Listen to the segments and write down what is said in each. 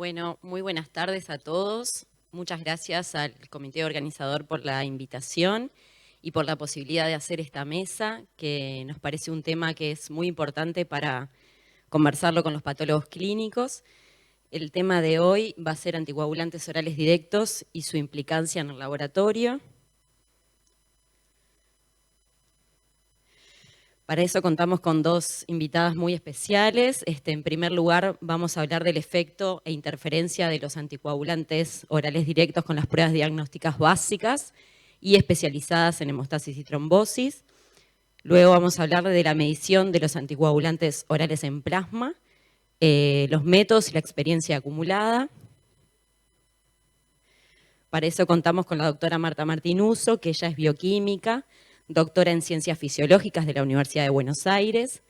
Bueno, muy buenas tardes a todos. Muchas gracias al comité organizador por la invitación y por la posibilidad de hacer esta mesa, que nos parece un tema que es muy importante para conversarlo con los patólogos clínicos. El tema de hoy va a ser anticoagulantes orales directos y su implicancia en el laboratorio. Para eso contamos con dos invitadas muy especiales. En primer lugar, vamos a hablar del efecto e interferencia de los anticoagulantes orales directos con las pruebas diagnósticas básicas y especializadas en hemostasis y trombosis. Luego vamos a hablar de la medición de los anticoagulantes orales en plasma, los métodos y la experiencia acumulada. Para eso contamos con la doctora Marta Martinuso, que ella es bioquímica, doctora en Ciencias Fisiológicas de la Universidad de Buenos Aires,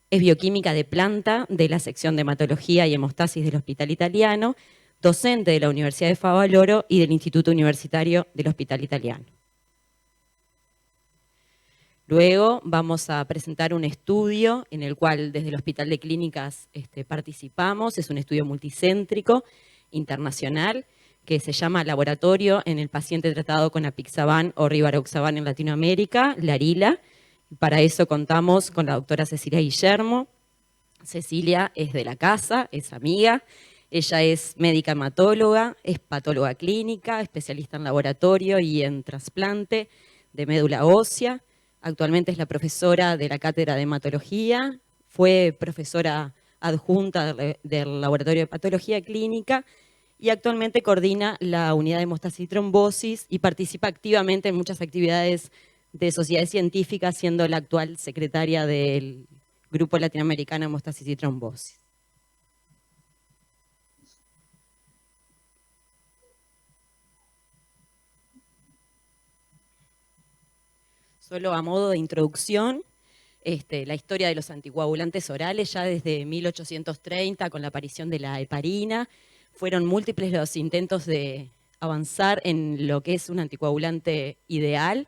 es bioquímica de planta de la sección de hematología y hemostasis del Hospital Italiano, docente de la Universidad de Favaloro y del Instituto Universitario del Hospital Italiano. Luego vamos a presentar un estudio en el cual desde el Hospital de Clínicas participamos. Es un estudio multicéntrico, internacional, que se llama Laboratorio en el paciente tratado con apixaban o rivaroxaban en Latinoamérica, LARILA. Para eso contamos con la doctora Cecilia Guillermo. Cecilia es de la casa, es amiga. Ella es médica hematóloga, es patóloga clínica, especialista en laboratorio y en trasplante de médula ósea. Actualmente es la profesora de la cátedra de hematología, fue profesora adjunta del Laboratorio de Patología Clínica y actualmente coordina la unidad de hemostasis y trombosis y participa activamente en muchas actividades de sociedades científicas, siendo la actual secretaria del Grupo Latinoamericano de Hemostasis y Trombosis. Solo a modo de introducción, la historia de los anticoagulantes orales ya desde 1830 con la aparición de la heparina. Fueron múltiples los intentos de avanzar en lo que es un anticoagulante ideal.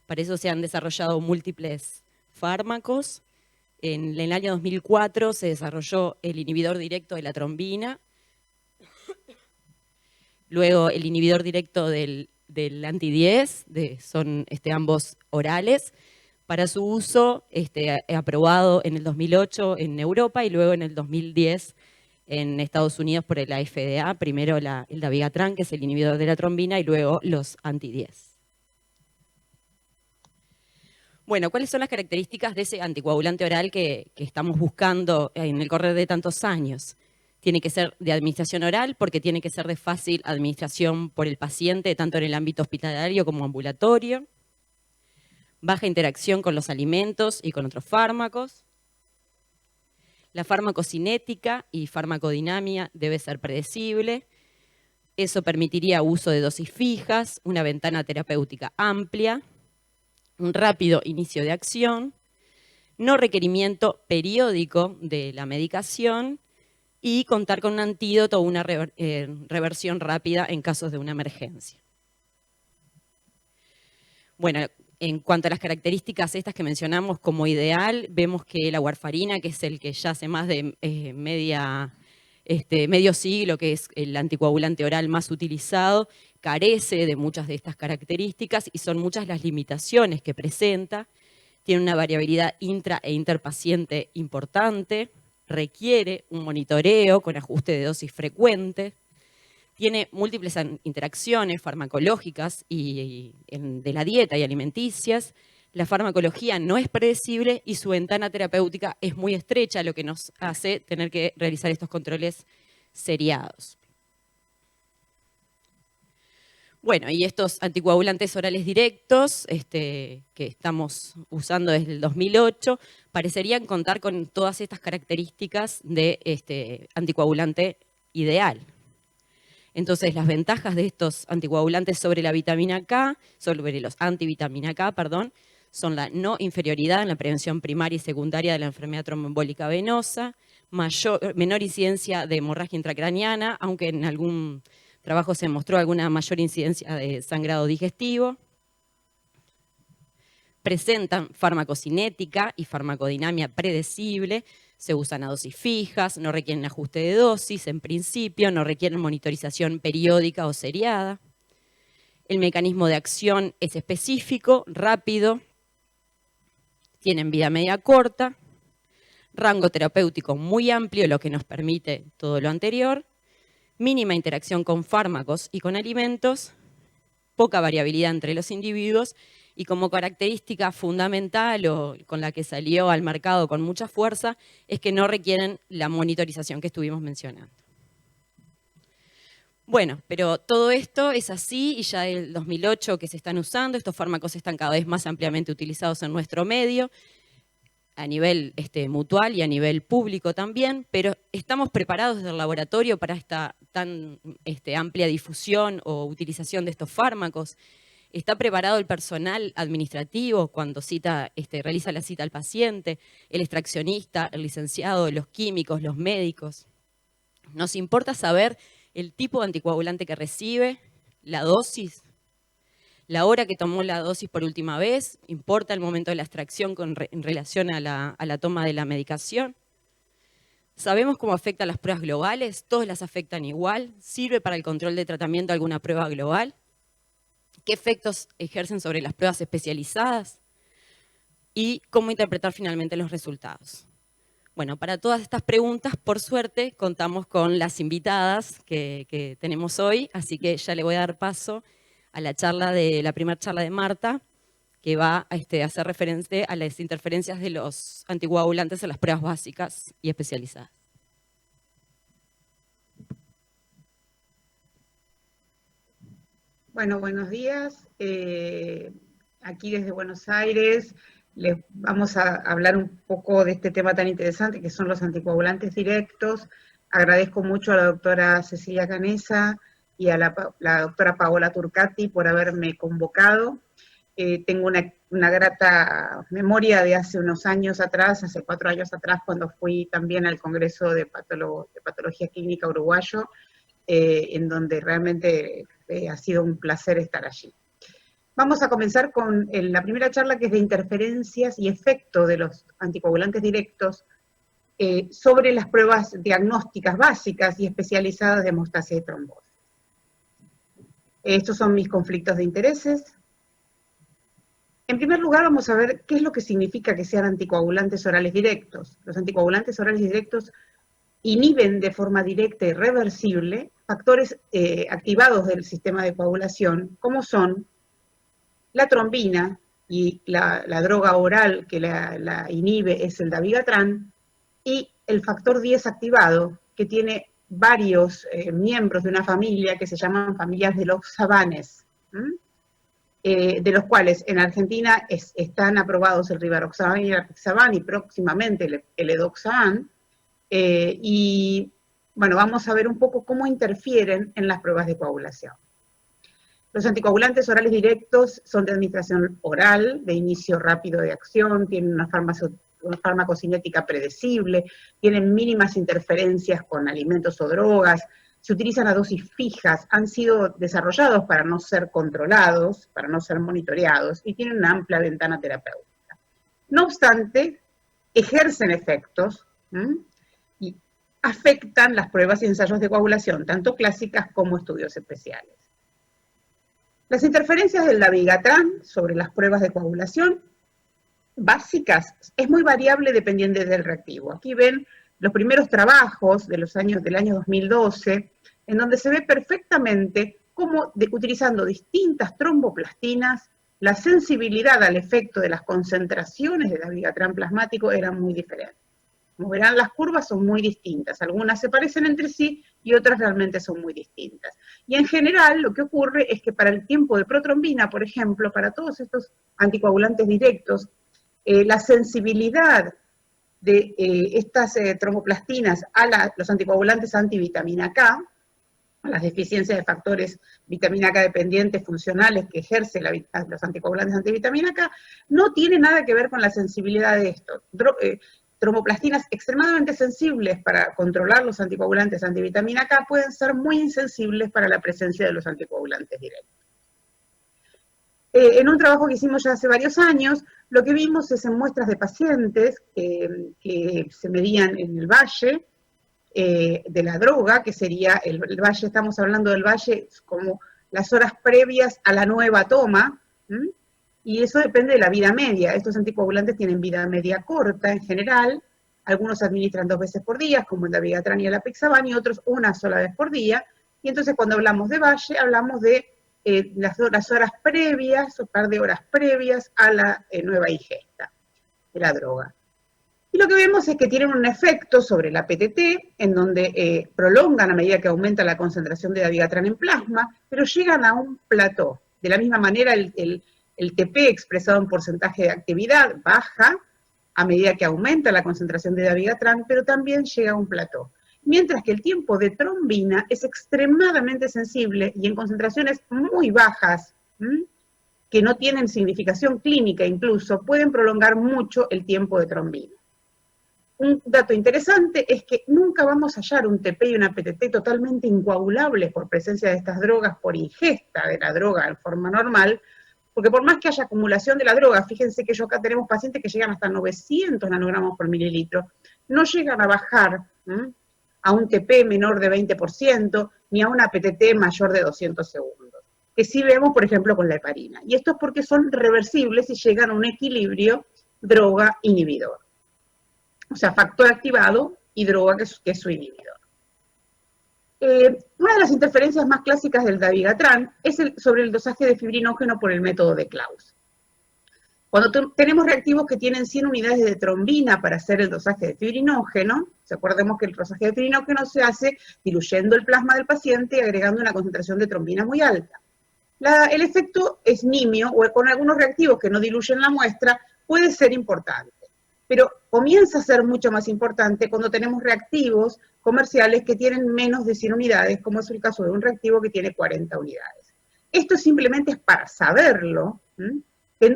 Para eso se han desarrollado múltiples fármacos. En el año 2004 se desarrolló el inhibidor directo de la trombina, luego el inhibidor directo del anti-10, son ambos orales, para su uso aprobado en el 2008 en Europa y luego en el 2010 en Estados Unidos por la FDA, primero el dabigatran, que es el inhibidor de la trombina, y luego los anti-10. Bueno, ¿cuáles son las características de ese anticoagulante oral que estamos buscando en el correr de tantos años? Tiene que ser de administración oral porque tiene que ser de fácil administración por el paciente, tanto en el ámbito hospitalario como ambulatorio. Baja interacción con los alimentos y con otros fármacos. La farmacocinética y farmacodinámica debe ser predecible. Eso permitiría uso de dosis fijas, una ventana terapéutica amplia, un rápido inicio de acción, no requerimiento periódico de la medicación y contar con un antídoto o una reversión rápida en casos de una emergencia. Bueno, en cuanto a las características estas que mencionamos como ideal, vemos que la warfarina, que es el que ya hace más de medio siglo, que es el anticoagulante oral más utilizado, carece de muchas de estas características y son muchas las limitaciones que presenta. Tiene una variabilidad intra e interpaciente importante, requiere un monitoreo con ajuste de dosis frecuente, tiene múltiples interacciones farmacológicas y de la dieta y alimenticias. La farmacología no es predecible y su ventana terapéutica es muy estrecha, lo que nos hace tener que realizar estos controles seriados. Bueno, y estos anticoagulantes orales directos que estamos usando desde el 2008 parecerían contar con todas estas características de anticoagulante ideal. Entonces, las ventajas de estos anticoagulantes sobre la vitamina K, sobre los antivitamina K, perdón, son la no inferioridad en la prevención primaria y secundaria de la enfermedad tromboembólica venosa, menor incidencia de hemorragia intracraniana, aunque en algún trabajo se mostró alguna mayor incidencia de sangrado digestivo. Presentan farmacocinética y farmacodinámica predecible, Se usan a dosis fijas, no requieren ajuste de dosis, en principio, no requieren monitorización periódica o seriada. El mecanismo de acción es específico, rápido, tienen vida media corta, rango terapéutico muy amplio, lo que nos permite todo lo anterior, mínima interacción con fármacos y con alimentos, poca variabilidad entre los individuos y como característica fundamental o con la que salió al mercado con mucha fuerza es que no requieren la monitorización que estuvimos mencionando. Bueno, pero todo esto es así y ya del 2008 que se están usando, estos fármacos están cada vez más ampliamente utilizados en nuestro medio, a nivel mutual y a nivel público también, pero estamos preparados desde el laboratorio para esta tan amplia difusión o utilización de estos fármacos. ¿Está preparado el personal administrativo cuando realiza la cita al paciente, el extraccionista, el licenciado, los químicos, los médicos? Nos importa saber el tipo de anticoagulante que recibe, la dosis, la hora que tomó la dosis por última vez, importa el momento de la extracción en relación a la toma de la medicación. ¿Sabemos cómo afecta las pruebas globales? ¿Todas las afectan igual? ¿Sirve para el control de tratamiento alguna prueba global? ¿Qué efectos ejercen sobre las pruebas especializadas? ¿Y cómo interpretar finalmente los resultados? Bueno, para todas estas preguntas, por suerte, contamos con las invitadas que tenemos hoy, así que ya le voy a dar paso a la primera charla de Marta, que va a hacer referencia a las interferencias de los anticoagulantes en las pruebas básicas y especializadas. Bueno, buenos días. Aquí desde Buenos Aires les vamos a hablar un poco de este tema tan interesante que son los anticoagulantes directos. Agradezco mucho a la doctora Cecilia Canessa y a la doctora Paola Turcati por haberme convocado. Tengo una grata memoria de hace unos años atrás, hace 4 años atrás, cuando fui también al Congreso de Patología Clínica Uruguayo, en donde realmente ha sido un placer estar allí. Vamos a comenzar con la primera charla, que es de interferencias y efecto de los anticoagulantes directos sobre las pruebas diagnósticas básicas y especializadas de hemostasia y trombosis. Estos son mis conflictos de intereses. En primer lugar, vamos a ver qué es lo que significa que sean anticoagulantes orales directos. Los anticoagulantes orales directos inhiben de forma directa y reversible factores activados del sistema de coagulación, como son la trombina, y la droga oral que la inhibe es el dabigatran, y el factor 10 activado, que tiene varios miembros de una familia que se llaman familias de loxabanes, de los cuales en Argentina están aprobados el rivaroxaban y el apixaban, y próximamente el edoxaban, y bueno, vamos a ver un poco cómo interfieren en las pruebas de coagulación. Los anticoagulantes orales directos son de administración oral, de inicio rápido de acción, tienen una farmacocinética predecible, tienen mínimas interferencias con alimentos o drogas, se utilizan a dosis fijas, han sido desarrollados para no ser controlados, para no ser monitoreados, y tienen una amplia ventana terapéutica. No obstante, ejercen efectos y afectan las pruebas y ensayos de coagulación, tanto clásicas como estudios especiales. Las interferencias del dabigatran sobre las pruebas de coagulación básicas es muy variable dependiendo del reactivo. Aquí ven los primeros trabajos del año 2012, en donde se ve perfectamente cómo, utilizando distintas tromboplastinas, la sensibilidad al efecto de las concentraciones de dabigatran plasmático era muy diferente. Como verán, las curvas son muy distintas, algunas se parecen entre sí y otras realmente son muy distintas. Y en general lo que ocurre es que para el tiempo de protrombina, por ejemplo, para todos estos anticoagulantes directos, la sensibilidad de estas tromboplastinas a los anticoagulantes antivitamina K, a las deficiencias de factores vitamina K dependientes funcionales que ejerce los anticoagulantes antivitamina K, no tiene nada que ver con la sensibilidad de esto. Tromboplastinas extremadamente sensibles para controlar los anticoagulantes antivitamina K pueden ser muy insensibles para la presencia de los anticoagulantes directos. En un trabajo que hicimos ya hace varios años, lo que vimos es en muestras de pacientes que se medían en el valle de la droga, que sería el valle, estamos hablando del valle como las horas previas a la nueva toma, ¿m? Y eso depende de la vida media. Estos anticoagulantes tienen vida media corta en general, algunos se administran 2 veces por día, como el Dabigatran y el Apixaban, y otros una sola vez por día. Y entonces cuando hablamos de valle, hablamos de las horas previas, o par de horas previas a la nueva ingesta de la droga. Y lo que vemos es que tienen un efecto sobre la PTT, en donde prolongan a medida que aumenta la concentración de Dabigatran en plasma, pero llegan a un plató. De la misma manera, el TP expresado en porcentaje de actividad baja a medida que aumenta la concentración de Dabigatran, pero también llega a un plató. Mientras que el tiempo de trombina es extremadamente sensible y en concentraciones muy bajas, que no tienen significación clínica incluso, pueden prolongar mucho el tiempo de trombina. Un dato interesante es que nunca vamos a hallar un TP y una PTT totalmente incoagulables por presencia de estas drogas, por ingesta de la droga en forma normal, porque por más que haya acumulación de la droga, fíjense que acá tenemos pacientes que llegan hasta 900 nanogramos por mililitro, no llegan a bajar a un TP menor de 20%, ni a una PTT mayor de 200 segundos, que sí vemos, por ejemplo, con la heparina. Y esto es porque son reversibles y llegan a un equilibrio droga-inhibidor. O sea, factor activado y droga que es su inhibidor. Una de las interferencias más clásicas del Dabigatran es sobre el dosaje de fibrinógeno por el método de Claus. Cuando tenemos reactivos que tienen 100 unidades de trombina para hacer el dosaje de fibrinógeno, acordemos que el dosaje de fibrinógeno se hace diluyendo el plasma del paciente y agregando una concentración de trombina muy alta. El efecto es nimio, o con algunos reactivos que no diluyen la muestra, puede ser importante. Pero comienza a ser mucho más importante cuando tenemos reactivos comerciales que tienen menos de 100 unidades, como es el caso de un reactivo que tiene 40 unidades. Esto simplemente es para saberlo. En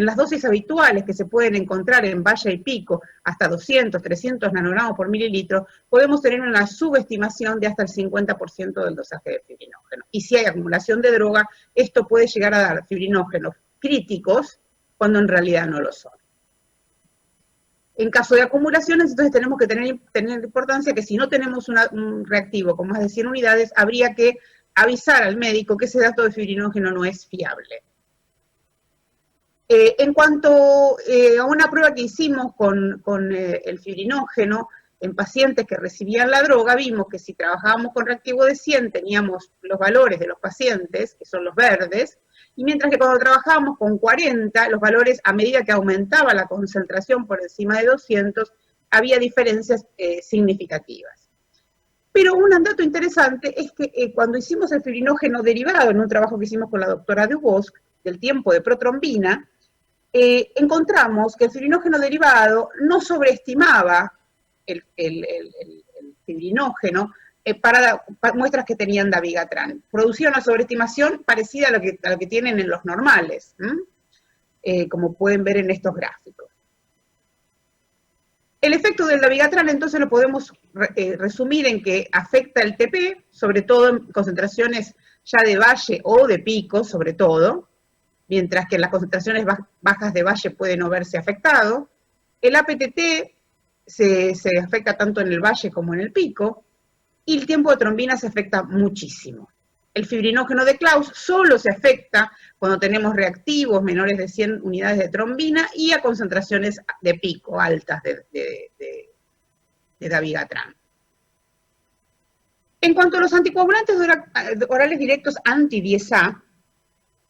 las dosis habituales que se pueden encontrar en valla y pico, hasta 200, 300 nanogramos por mililitro, podemos tener una subestimación de hasta el 50% del dosaje de fibrinógeno. Y si hay acumulación de droga, esto puede llegar a dar fibrinógenos críticos cuando en realidad no lo son. En caso de acumulaciones, entonces tenemos que tener importancia que si no tenemos un reactivo con más de 100 unidades, habría que avisar al médico que ese dato de fibrinógeno no es fiable. En cuanto a una prueba que hicimos con el fibrinógeno en pacientes que recibían la droga, vimos que si trabajábamos con reactivo de 100 teníamos los valores de los pacientes, que son los verdes, y mientras que cuando trabajábamos con 40, los valores, a medida que aumentaba la concentración por encima de 200, había diferencias significativas. Pero un dato interesante es que cuando hicimos el fibrinógeno derivado, en un trabajo que hicimos con la doctora Dubosc, del tiempo de protrombina, encontramos que el fibrinógeno derivado no sobreestimaba el fibrinógeno, para muestras que tenían Dabigatran. Producía una sobreestimación parecida a lo que tienen en los normales, como pueden ver en estos gráficos. El efecto del Dabigatran entonces lo podemos resumir en que afecta el TP, sobre todo en concentraciones ya de valle o de pico, sobre todo, mientras que en las concentraciones bajas de valle puede no verse afectado. El APTT se afecta tanto en el valle como en el pico, y el tiempo de trombina se afecta muchísimo. El fibrinógeno de Claus solo se afecta cuando tenemos reactivos menores de 100 unidades de trombina y a concentraciones de pico altas de Dabigatran. En cuanto a los anticoagulantes orales directos anti-10A,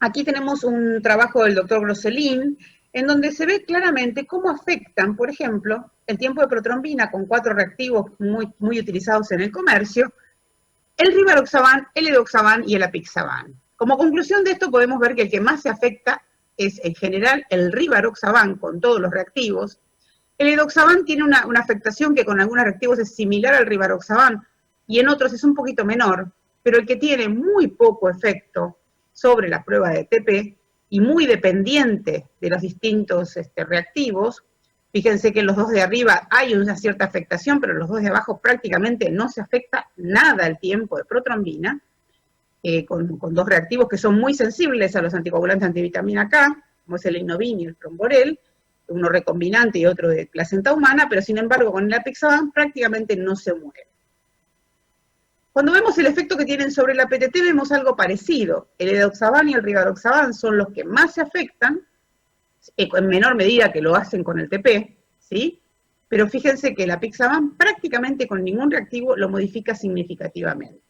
aquí tenemos un trabajo del doctor Grosselin, en donde se ve claramente cómo afectan, por ejemplo, el tiempo de protrombina con 4 reactivos muy utilizados en el comercio, el Rivaroxaban, el Edoxaban y el Apixaban. Como conclusión de esto podemos ver que el que más se afecta es en general el Rivaroxaban con todos los reactivos. El Edoxaban tiene una afectación que con algunos reactivos es similar al Rivaroxaban y en otros es un poquito menor, pero el que tiene muy poco efecto sobre la prueba de TP y muy dependiente de los distintos reactivos. Fíjense que en los dos de arriba hay una cierta afectación, pero en los dos de abajo prácticamente no se afecta nada el tiempo de protrombina. con dos reactivos que son muy sensibles a los anticoagulantes antivitamina K, como es el Innovin y el Tromborel, uno recombinante y otro de placenta humana, pero sin embargo con el apixaban prácticamente no se mueve. Cuando vemos el efecto que tienen sobre la PTT vemos algo parecido. El edoxaban y el rivaroxaban son los que más se afectan, en menor medida que lo hacen con el TP, ¿sí? Pero fíjense que el apixaban prácticamente con ningún reactivo lo modifica significativamente.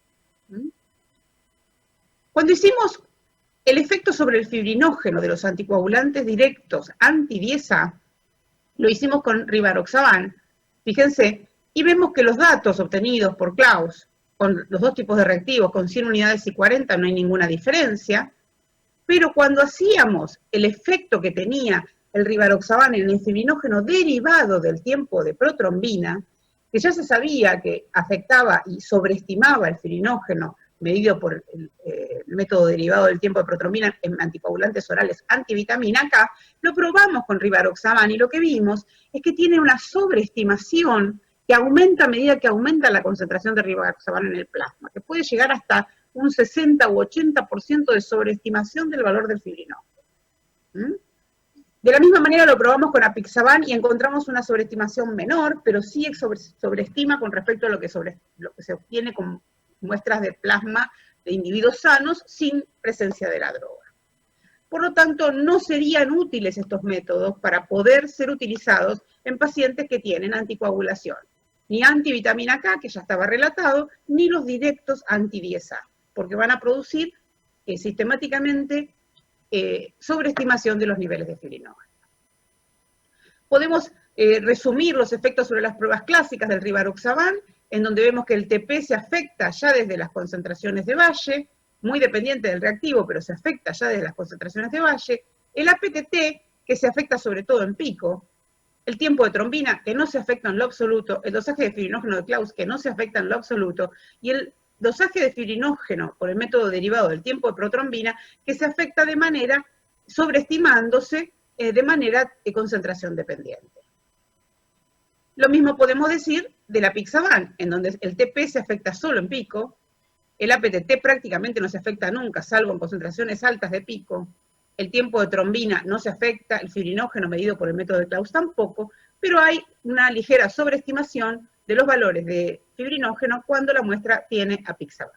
Cuando hicimos el efecto sobre el fibrinógeno de los anticoagulantes directos anti-10A, lo hicimos con rivaroxaban, fíjense, y vemos que los datos obtenidos por Klaus, con los dos tipos de reactivos, con 100 unidades y 40, no hay ninguna diferencia, pero cuando hacíamos el efecto que tenía el rivaroxaban en el fibrinógeno derivado del tiempo de protrombina, que ya se sabía que afectaba y sobreestimaba el fibrinógeno medido por el método derivado del tiempo de protrombina en anticoagulantes orales antivitamina K, lo probamos con rivaroxaban y lo que vimos es que tiene una sobreestimación que aumenta a medida que aumenta la concentración de rivaroxaban en el plasma, que puede llegar hasta un 60 u 80% de sobreestimación del valor del fibrinógeno. De la misma manera lo probamos con apixaban y encontramos una sobreestimación menor, pero sí sobreestima con respecto a lo que se obtiene con muestras de plasma de individuos sanos sin presencia de la droga. Por lo tanto, no serían útiles estos métodos para poder ser utilizados en pacientes que tienen anticoagulación. Ni antivitamina K, que ya estaba relatado, ni los directos anti-10A, porque van a producir sistemáticamente sobreestimación de los niveles de fibrinógeno. Podemos resumir los efectos sobre las pruebas clásicas del rivaroxaban, en donde vemos que el TP se afecta ya desde las concentraciones de valle, muy dependiente del reactivo, pero se afecta ya desde las concentraciones de valle, el APTT, que se afecta sobre todo en pico, el tiempo de trombina, que no se afecta en lo absoluto, el dosaje de fibrinógeno de Klaus, que no se afecta en lo absoluto, y el dosaje de fibrinógeno por el método derivado del tiempo de protrombina, que se afecta de manera, sobreestimándose de manera de concentración dependiente. Lo mismo podemos decir del apixaban, en donde el TP se afecta solo en pico, el APTT prácticamente no se afecta nunca, salvo en concentraciones altas de pico, el tiempo de trombina no se afecta, el fibrinógeno medido por el método de Klaus tampoco, pero hay una ligera sobreestimación de los valores de fibrinógeno cuando la muestra tiene apixaban.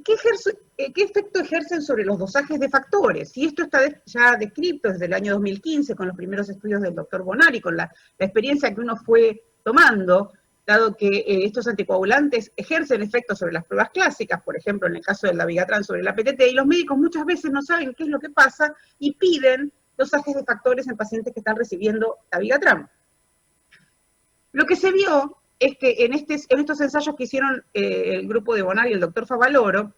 ¿Qué efecto ejercen sobre los dosajes de factores? Y esto está ya descrito desde el año 2015 con los primeros estudios del doctor Bonari, con la experiencia que uno fue tomando, dado que estos anticoagulantes ejercen efectos sobre las pruebas clásicas, por ejemplo, en el caso del dabigatran sobre la PTT, y los médicos muchas veces no saben qué es lo que pasa y piden dosajes de factores en pacientes que están recibiendo dabigatran. Lo que se vio es que en estos ensayos que hicieron el grupo de Bonari y el doctor Favaloro,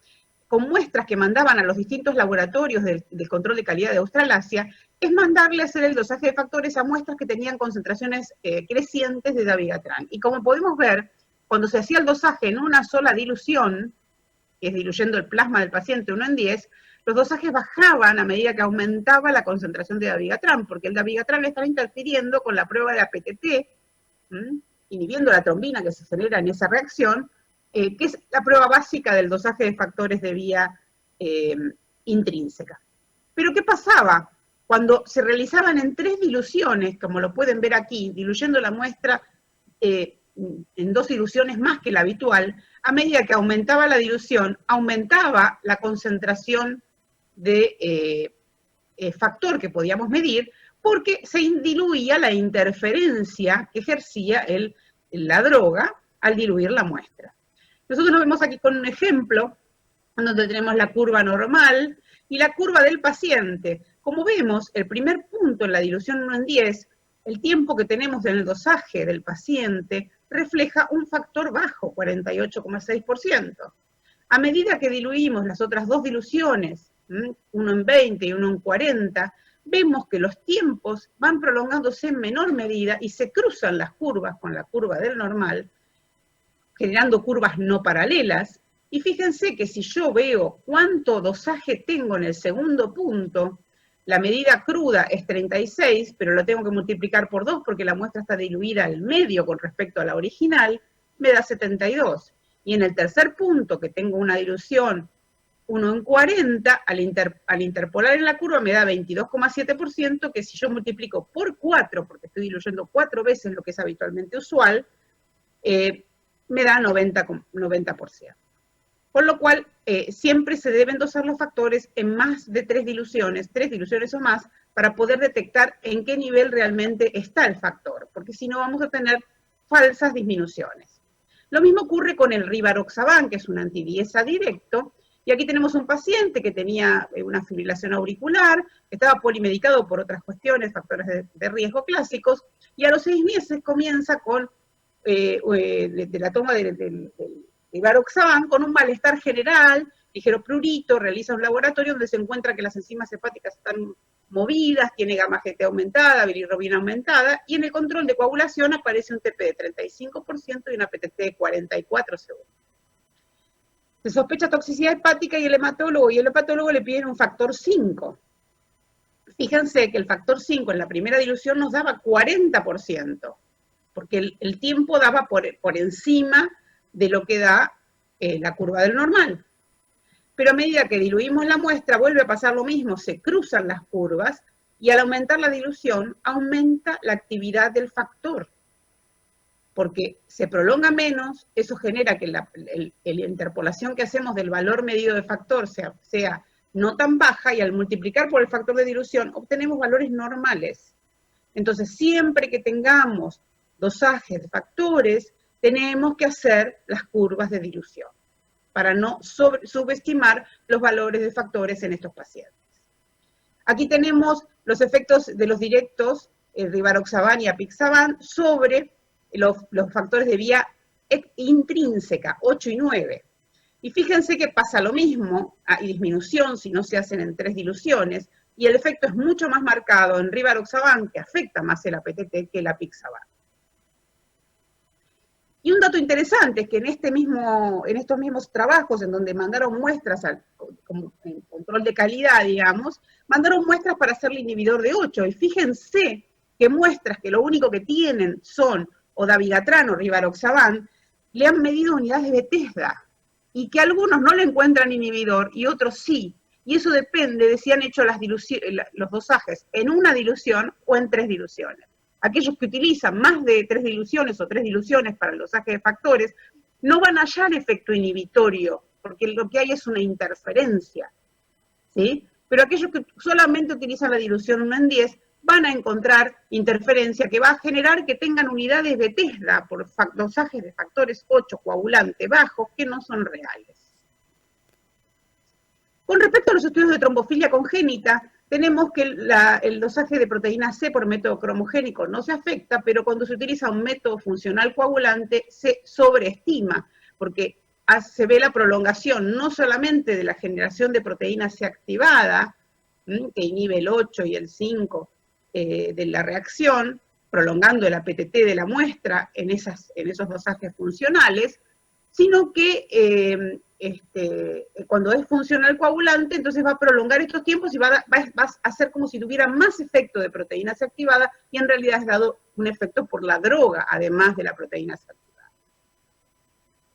con muestras que mandaban a los distintos laboratorios del control de calidad de Australasia, es mandarle a hacer el dosaje de factores a muestras que tenían concentraciones crecientes de dabigatran. Y como podemos ver, cuando se hacía el dosaje en una sola dilución, que es diluyendo el plasma del paciente 1 en 10, los dosajes bajaban a medida que aumentaba la concentración de dabigatran, porque el dabigatran estaba interfiriendo con la prueba de APTT, inhibiendo la trombina que se genera en esa reacción, que es la prueba básica del dosaje de factores de vía intrínseca. Pero ¿qué pasaba? Cuando se realizaban en 3 diluciones, como lo pueden ver aquí, diluyendo la muestra en 2 diluciones más que la habitual, a medida que aumentaba la dilución, aumentaba la concentración de factor que podíamos medir, porque se diluía la interferencia que ejercía la droga al diluir la muestra. Nosotros nos vemos aquí con un ejemplo, donde tenemos la curva normal y la curva del paciente. Como vemos, el primer punto en la dilución 1 en 10, el tiempo que tenemos en el dosaje del paciente, refleja un factor bajo, 48,6%. A medida que diluimos las otras 2 diluciones, 1 en 20 y 1 en 40, vemos que los tiempos van prolongándose en menor medida y se cruzan las curvas con la curva del normal, generando curvas no paralelas. Y fíjense que si yo veo cuánto dosaje tengo en el segundo punto, la medida cruda es 36, pero lo tengo que multiplicar por 2 porque la muestra está diluida al medio con respecto a la original, me da 72. Y en el tercer punto, que tengo una dilución 1 en 40, al interpolar en la curva me da 22,7%, que si yo multiplico por 4, porque estoy diluyendo 4 veces lo que es habitualmente usual, me da 90%. Con lo cual, siempre se deben dosar los factores en más de 3 diluciones o más, para poder detectar en qué nivel realmente está el factor, porque si no vamos a tener falsas disminuciones. Lo mismo ocurre con el rivaroxaban, que es un antidiesa directo, y aquí tenemos un paciente que tenía una fibrilación auricular, estaba polimedicado por otras cuestiones, factores de riesgo clásicos, y a los 6 meses comienza con de la toma del rivaroxaban con un malestar general, ligero prurito, realiza un laboratorio donde se encuentra que las enzimas hepáticas están movidas, tiene gamma GT aumentada, bilirrubina aumentada, y en el control de coagulación aparece un TP de 35% y una PTT de 44 segundos. Se sospecha toxicidad hepática y el hepatólogo le piden un factor 5. Fíjense que el factor 5 en la primera dilución nos daba 40%, porque el tiempo daba por encima de lo que da la curva del normal. Pero a medida que diluimos la muestra, vuelve a pasar lo mismo, se cruzan las curvas, y al aumentar la dilución, aumenta la actividad del factor, porque se prolonga menos, eso genera que la interpolación que hacemos del valor medido de factor sea no tan baja, y al multiplicar por el factor de dilución, obtenemos valores normales. Entonces, siempre que tengamos dosajes de factores, tenemos que hacer las curvas de dilución, para no subestimar los valores de factores en estos pacientes. Aquí tenemos los efectos de los directos, rivaroxaban y apixaban, sobre los factores de vía intrínseca, 8 y 9. Y fíjense que pasa lo mismo, hay disminución si no se hacen en 3 diluciones, y el efecto es mucho más marcado en rivaroxaban, que afecta más el APTT que el apixaban. Y un dato interesante es que en estos mismos trabajos, en donde mandaron muestras como en control de calidad, digamos, mandaron muestras para hacer el inhibidor de 8, y fíjense que muestras que lo único que tienen son o dabigatran o rivaroxaban, le han medido unidades de Bethesda, y que algunos no le encuentran inhibidor y otros sí, y eso depende de si han hecho los dosajes en una dilución o en 3 diluciones. Aquellos que utilizan más de 3 diluciones o 3 diluciones para el dosaje de factores no van a hallar efecto inhibitorio, porque lo que hay es una interferencia, ¿sí? Pero aquellos que solamente utilizan la dilución 1 en 10 van a encontrar interferencia que va a generar que tengan unidades de Bethesda por dosajes de factores 8 coagulante bajos que no son reales. Con respecto a los estudios de trombofilia congénita, tenemos que el dosaje de proteína C por método cromogénico no se afecta, pero cuando se utiliza un método funcional coagulante se sobreestima, porque se ve la prolongación no solamente de la generación de proteína C activada, que inhibe el 8 y el 5 de la reacción, prolongando el APTT de la muestra en esos dosajes funcionales, sino que cuando es funcional coagulante, entonces va a prolongar estos tiempos y va a hacer como si tuviera más efecto de proteína C activada, y en realidad es dado un efecto por la droga, además de la proteína C activada.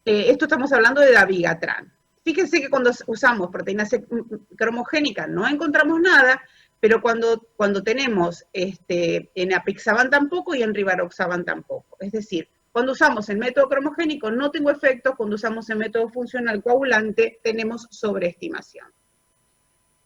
Esto estamos hablando de dabigatran. Fíjense que cuando usamos proteína C cromogénica no encontramos nada, pero cuando tenemos en apixaban tampoco y en rivaroxaban tampoco. Es decir, cuando usamos el método cromogénico no tengo efectos, cuando usamos el método funcional coagulante tenemos sobreestimación.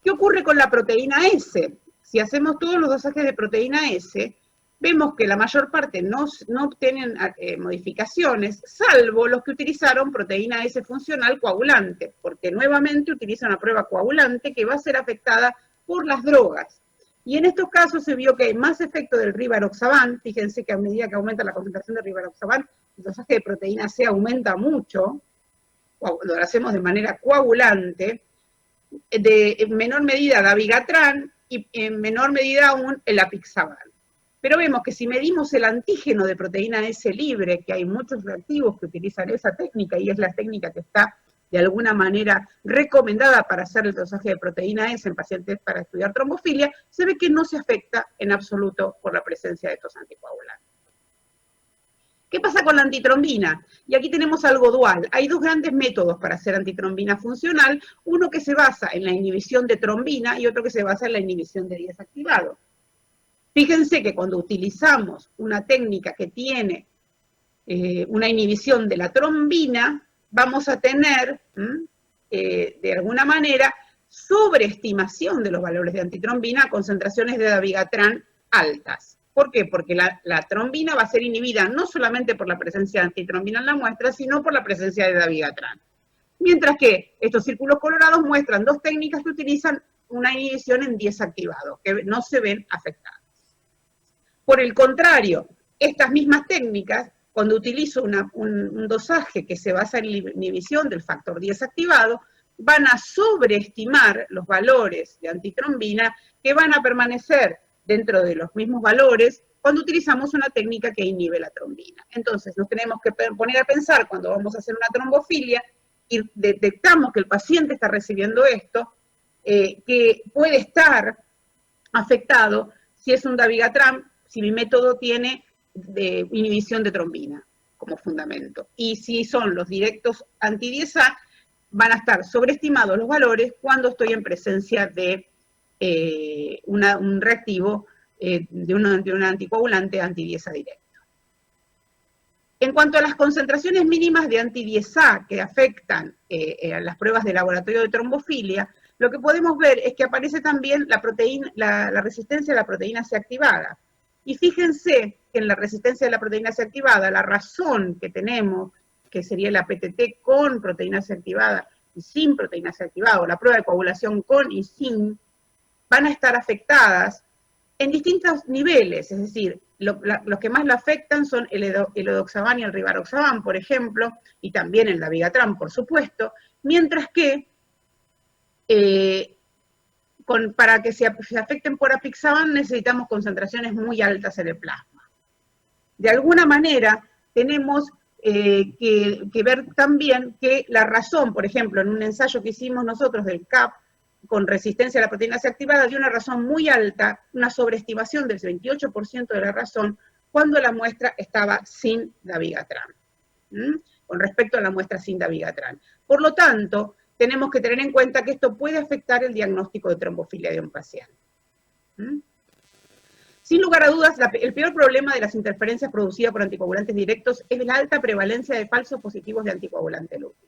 ¿Qué ocurre con la proteína S? Si hacemos todos los dosajes de proteína S, vemos que la mayor parte no obtienen modificaciones, salvo los que utilizaron proteína S funcional coagulante, porque nuevamente utilizan una prueba coagulante que va a ser afectada por las drogas. Y en estos casos se vio que hay más efecto del rivaroxaban. Fíjense que a medida que aumenta la concentración de rivaroxaban, el dosaje de proteína C aumenta mucho, lo hacemos de manera coagulante, en menor medida dabigatran y en menor medida aún el apixaban. Pero vemos que si medimos el antígeno de proteína S libre, que hay muchos reactivos que utilizan esa técnica, y es la técnica que está de alguna manera recomendada para hacer el dosaje de proteína S en pacientes para estudiar trombofilia, se ve que no se afecta en absoluto por la presencia de estos anticoagulantes. ¿Qué pasa con la antitrombina? Y aquí tenemos algo dual. Hay dos grandes métodos para hacer antitrombina funcional, uno que se basa en la inhibición de trombina y otro que se basa en la inhibición de díaz activado. Fíjense que cuando utilizamos una técnica que tiene una inhibición de la trombina, vamos a tener, de alguna manera, sobreestimación de los valores de antitrombina a concentraciones de dabigatran altas. ¿Por qué? Porque la trombina va a ser inhibida no solamente por la presencia de antitrombina en la muestra, sino por la presencia de dabigatran. Mientras que estos círculos colorados muestran dos técnicas que utilizan una inhibición en díaz activado, que no se ven afectadas. Por el contrario, estas mismas técnicas, cuando utilizo un dosaje que se basa en la inhibición del factor 10 activado, van a sobreestimar los valores de antitrombina que van a permanecer dentro de los mismos valores cuando utilizamos una técnica que inhibe la trombina. Entonces, nos tenemos que poner a pensar cuando vamos a hacer una trombofilia y detectamos que el paciente está recibiendo esto, que puede estar afectado si es un dabigatran, si mi método tiene inhibición de trombina como fundamento. Y si son los directos anti-10A, van a estar sobreestimados los valores cuando estoy en presencia de un reactivo de un anticoagulante anti-10A directo. En cuanto a las concentraciones mínimas de anti-10A que afectan a las pruebas de laboratorio de trombofilia, lo que podemos ver es que aparece también la resistencia a la proteína C activada. Y fíjense que en la resistencia de la proteína C activada, la razón que tenemos, que sería la PTT con proteína C activada y sin proteína C activada, o la prueba de coagulación con y sin, van a estar afectadas en distintos niveles, es decir, los que más lo afectan son el edoxaban y el rivaroxaban, por ejemplo, y también el dabigatran, por supuesto, mientras que para que se afecten por apixaban necesitamos concentraciones muy altas en el plasma. De alguna manera, tenemos que ver también que la razón, por ejemplo, en un ensayo que hicimos nosotros del CAP, con resistencia a la proteína C activada, dio una razón muy alta, una sobreestimación del 28% de la razón, cuando la muestra estaba sin dabigatran, con respecto a la muestra sin dabigatran. Por lo tanto, tenemos que tener en cuenta que esto puede afectar el diagnóstico de trombofilia de un paciente. Sin lugar a dudas, el peor problema de las interferencias producidas por anticoagulantes directos es la alta prevalencia de falsos positivos de anticoagulante lúpico.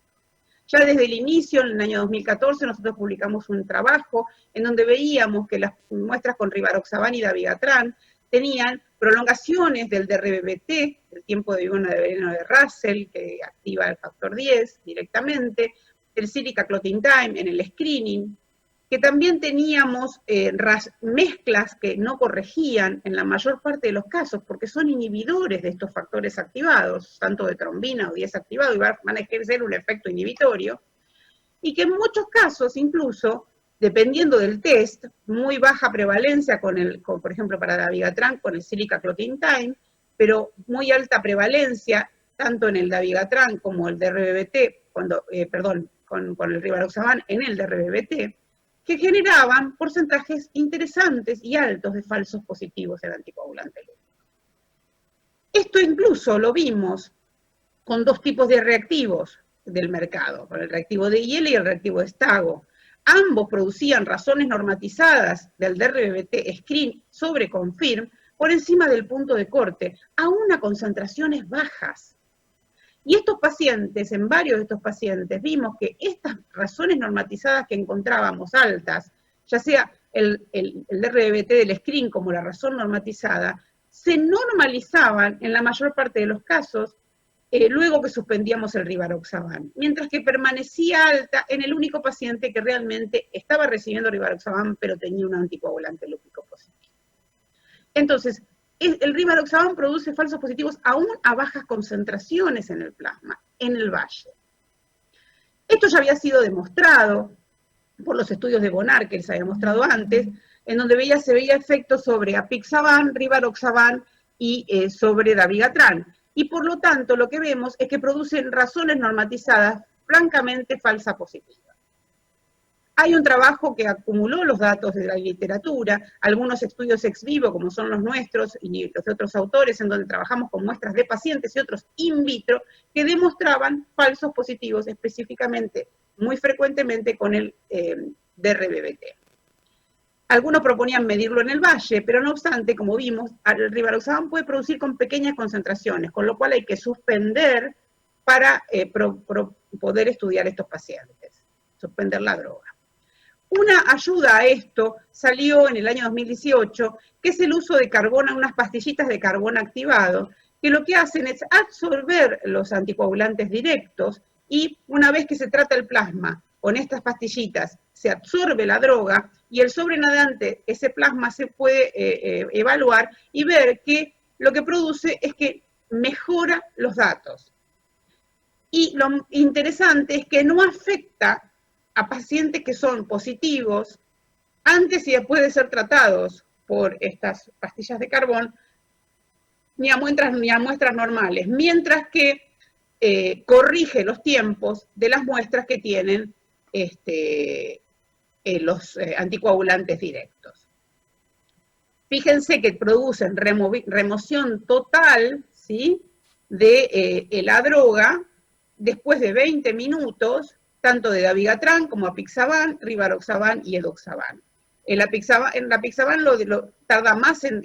Ya desde el inicio, en el año 2014, nosotros publicamos un trabajo en donde veíamos que las muestras con rivaroxaban y dabigatran tenían prolongaciones del DRBBT, el tiempo de vida de veneno de Russell, que activa el factor 10 directamente, el silica clotting time en el screening, que también teníamos mezclas que no corregían en la mayor parte de los casos, porque son inhibidores de estos factores activados, tanto de trombina o 10 activado, y van a ejercer un efecto inhibitorio, y que en muchos casos, incluso, dependiendo del test, muy baja prevalencia por ejemplo, para dabigatran con el silica clotting time, pero muy alta prevalencia, tanto en el dabigatran como el DRBBT, con el rivaroxaban en el DRBBT, que generaban porcentajes interesantes y altos de falsos positivos en anticoagulante lúpico. Esto incluso lo vimos con dos tipos de reactivos del mercado, con el reactivo de IL y el reactivo de Stago. Ambos producían razones normatizadas del DRBBT screen sobre confirm por encima del punto de corte, aún a concentraciones bajas. Y estos pacientes, en varios de estos pacientes, vimos que estas razones normatizadas que encontrábamos altas, ya sea el DRBT del screen como la razón normatizada, se normalizaban en la mayor parte de los casos luego que suspendíamos el rivaroxaban, mientras que permanecía alta en el único paciente que realmente estaba recibiendo rivaroxaban pero tenía un anticoagulante lúpico positivo. Entonces, el rivaroxaban produce falsos positivos aún a bajas concentraciones en el plasma, en el valle. Esto ya había sido demostrado por los estudios de Bonar, que les había mostrado antes, en donde se veía efectos sobre apixaban, rivaroxaban y sobre dabigatran. Y por lo tanto, lo que vemos es que producen razones normatizadas francamente falsa positivas. Hay un trabajo que acumuló los datos de la literatura, algunos estudios ex vivo, como son los nuestros y los de otros autores, en donde trabajamos con muestras de pacientes y otros in vitro, que demostraban falsos positivos, específicamente, muy frecuentemente con el DRBBT. Algunos proponían medirlo en el valle, pero no obstante, como vimos, el rivaroxaban puede producir con pequeñas concentraciones, con lo cual hay que suspender para poder estudiar estos pacientes, suspender la droga. Una ayuda a esto salió en el año 2018, que es el uso de carbón, unas pastillitas de carbón activado, que lo que hacen es absorber los anticoagulantes directos y una vez que se trata el plasma con estas pastillitas, se absorbe la droga y el sobre en adelante, ese plasma se puede evaluar y ver que lo que produce es que mejora los datos. Y lo interesante es que no afecta a pacientes que son positivos antes y después de ser tratados por estas pastillas de carbón, ni a muestras normales, mientras que corrige los tiempos de las muestras que tienen los anticoagulantes directos. Fíjense que producen remoción total, ¿sí?, de la droga después de 20 minutos, tanto de dabigatran como apixaban, rivaroxaban y edoxaban. El apixaban tarda más en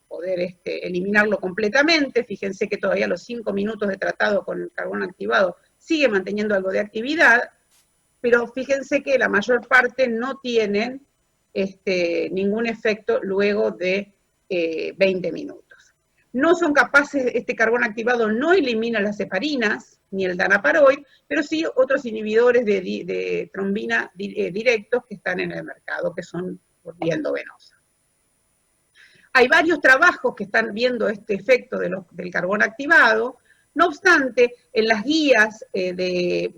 poder eliminarlo completamente. Fíjense que todavía los 5 minutos de tratado con el carbón activado sigue manteniendo algo de actividad, pero fíjense que la mayor parte no tienen ningún efecto luego de 20 minutos. No son capaces, este carbón activado no elimina las heparinas, ni el danaparoid, pero sí otros inhibidores de trombina directos que están en el mercado, que son por vía endovenosa. Hay varios trabajos que están viendo este efecto del carbón activado. No obstante, en las guías que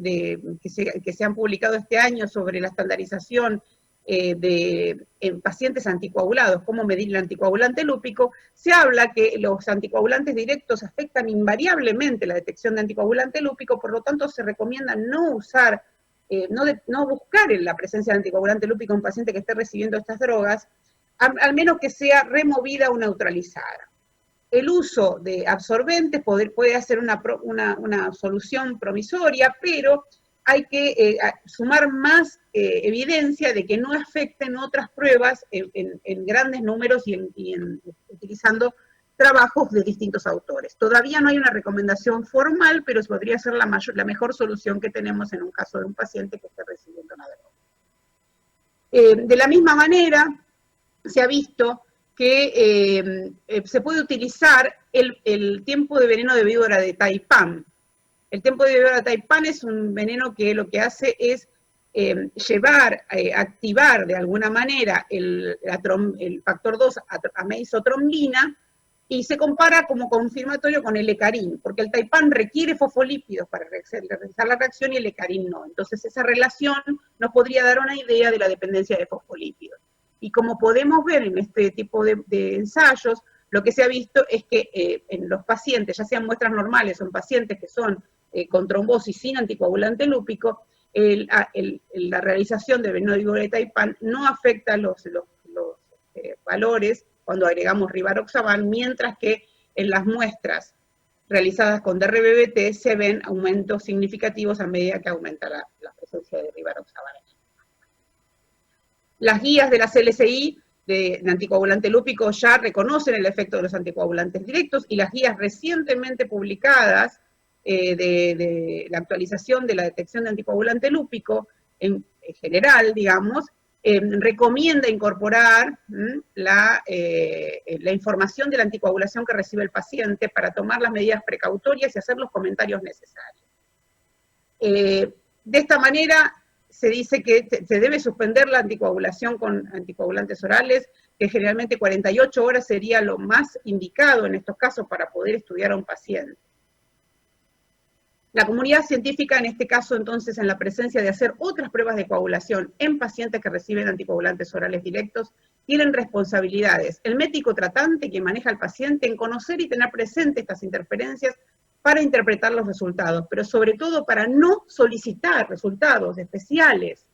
se han publicado este año sobre la estandarización en pacientes anticoagulados, cómo medir el anticoagulante lúpico, se habla que los anticoagulantes directos afectan invariablemente la detección de anticoagulante lúpico, por lo tanto se recomienda no usar, no buscar en la presencia de anticoagulante lúpico en un paciente que esté recibiendo estas drogas, al menos que sea removida o neutralizada. El uso de absorbentes puede hacer una solución promisoria, pero hay que sumar más evidencia de que no afecten otras pruebas en grandes números y utilizando trabajos de distintos autores. Todavía no hay una recomendación formal, pero podría ser la mejor solución que tenemos en un caso de un paciente que esté recibiendo una droga. De la misma manera, se ha visto que se puede utilizar el tiempo de veneno de víbora de Taipan. El tiempo de víbora de Taipan es un veneno que lo que hace es activar de alguna manera el factor 2 ameisotrombina y se compara como confirmatorio con el hecarín, porque el Taipan requiere fosfolípidos para realizar la reacción y el hecarín no. Entonces esa relación nos podría dar una idea de la dependencia de fosfolípidos. Y como podemos ver en este tipo de ensayos, lo que se ha visto es que en los pacientes, ya sean muestras normales o en pacientes que son con trombosis sin anticoagulante lúpico, la realización de veneno de víbora de Taipan no afecta los valores cuando agregamos rivaroxaban, mientras que en las muestras realizadas con DRBBT se ven aumentos significativos a medida que aumenta la presencia de rivaroxaban. Las guías de la CLSI de anticoagulante lúpico ya reconocen el efecto de los anticoagulantes directos y las guías recientemente publicadas de la actualización de la detección de anticoagulante lúpico en general, digamos, recomienda incorporar la información de la anticoagulación que recibe el paciente para tomar las medidas precautorias y hacer los comentarios necesarios. De esta manera, se dice que se debe suspender la anticoagulación con anticoagulantes orales, que generalmente 48 horas sería lo más indicado en estos casos para poder estudiar a un paciente. La comunidad científica, en este caso, entonces, en la presencia de hacer otras pruebas de coagulación en pacientes que reciben anticoagulantes orales directos, tienen responsabilidades. El médico tratante que maneja al paciente en conocer y tener presente estas interferencias para interpretar los resultados, pero sobre todo para no solicitar resultados especiales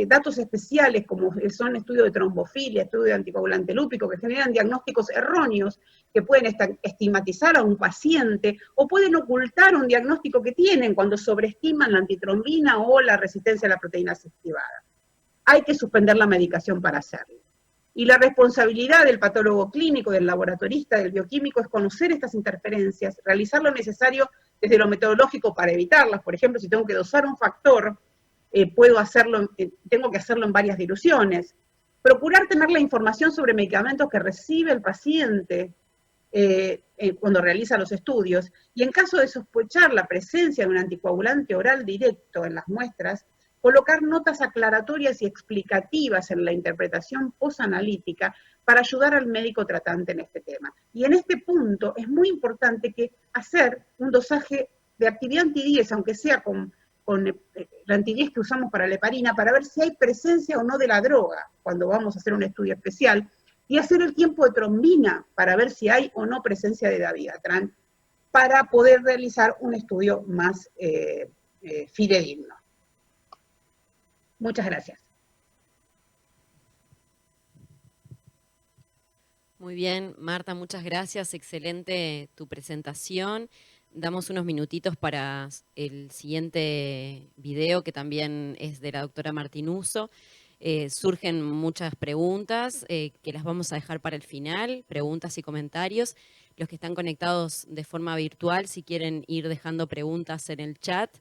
datos especiales como son estudios de trombofilia, estudios de anticoagulante lúpico, que generan diagnósticos erróneos que pueden estigmatizar a un paciente o pueden ocultar un diagnóstico que tienen cuando sobreestiman la antitrombina o la resistencia a la proteína C activada. Hay que suspender la medicación para hacerlo. Y la responsabilidad del patólogo clínico, del laboratorista, del bioquímico, es conocer estas interferencias, realizar lo necesario desde lo metodológico para evitarlas. Por ejemplo, si tengo que dosar un factor, tengo que hacerlo en varias diluciones. Procurar tener la información sobre medicamentos que recibe el paciente cuando realiza los estudios, y en caso de sospechar la presencia de un anticoagulante oral directo en las muestras, colocar notas aclaratorias y explicativas en la interpretación posanalítica para ayudar al médico tratante en este tema. Y en este punto es muy importante que hacer un dosaje de actividad anti-10, aunque sea con la anti-10 que usamos para la heparina, para ver si hay presencia o no de la droga cuando vamos a hacer un estudio especial, y hacer el tiempo de trombina para ver si hay o no presencia de dabigatran, para poder realizar un estudio más fidedigno. Muchas gracias. Muy bien, Marta, muchas gracias. Excelente tu presentación. Damos unos minutitos para el siguiente video, que también es de la doctora Martinuso. Surgen muchas preguntas que las vamos a dejar para el final, preguntas y comentarios. Los que están conectados de forma virtual, si quieren ir dejando preguntas en el chat,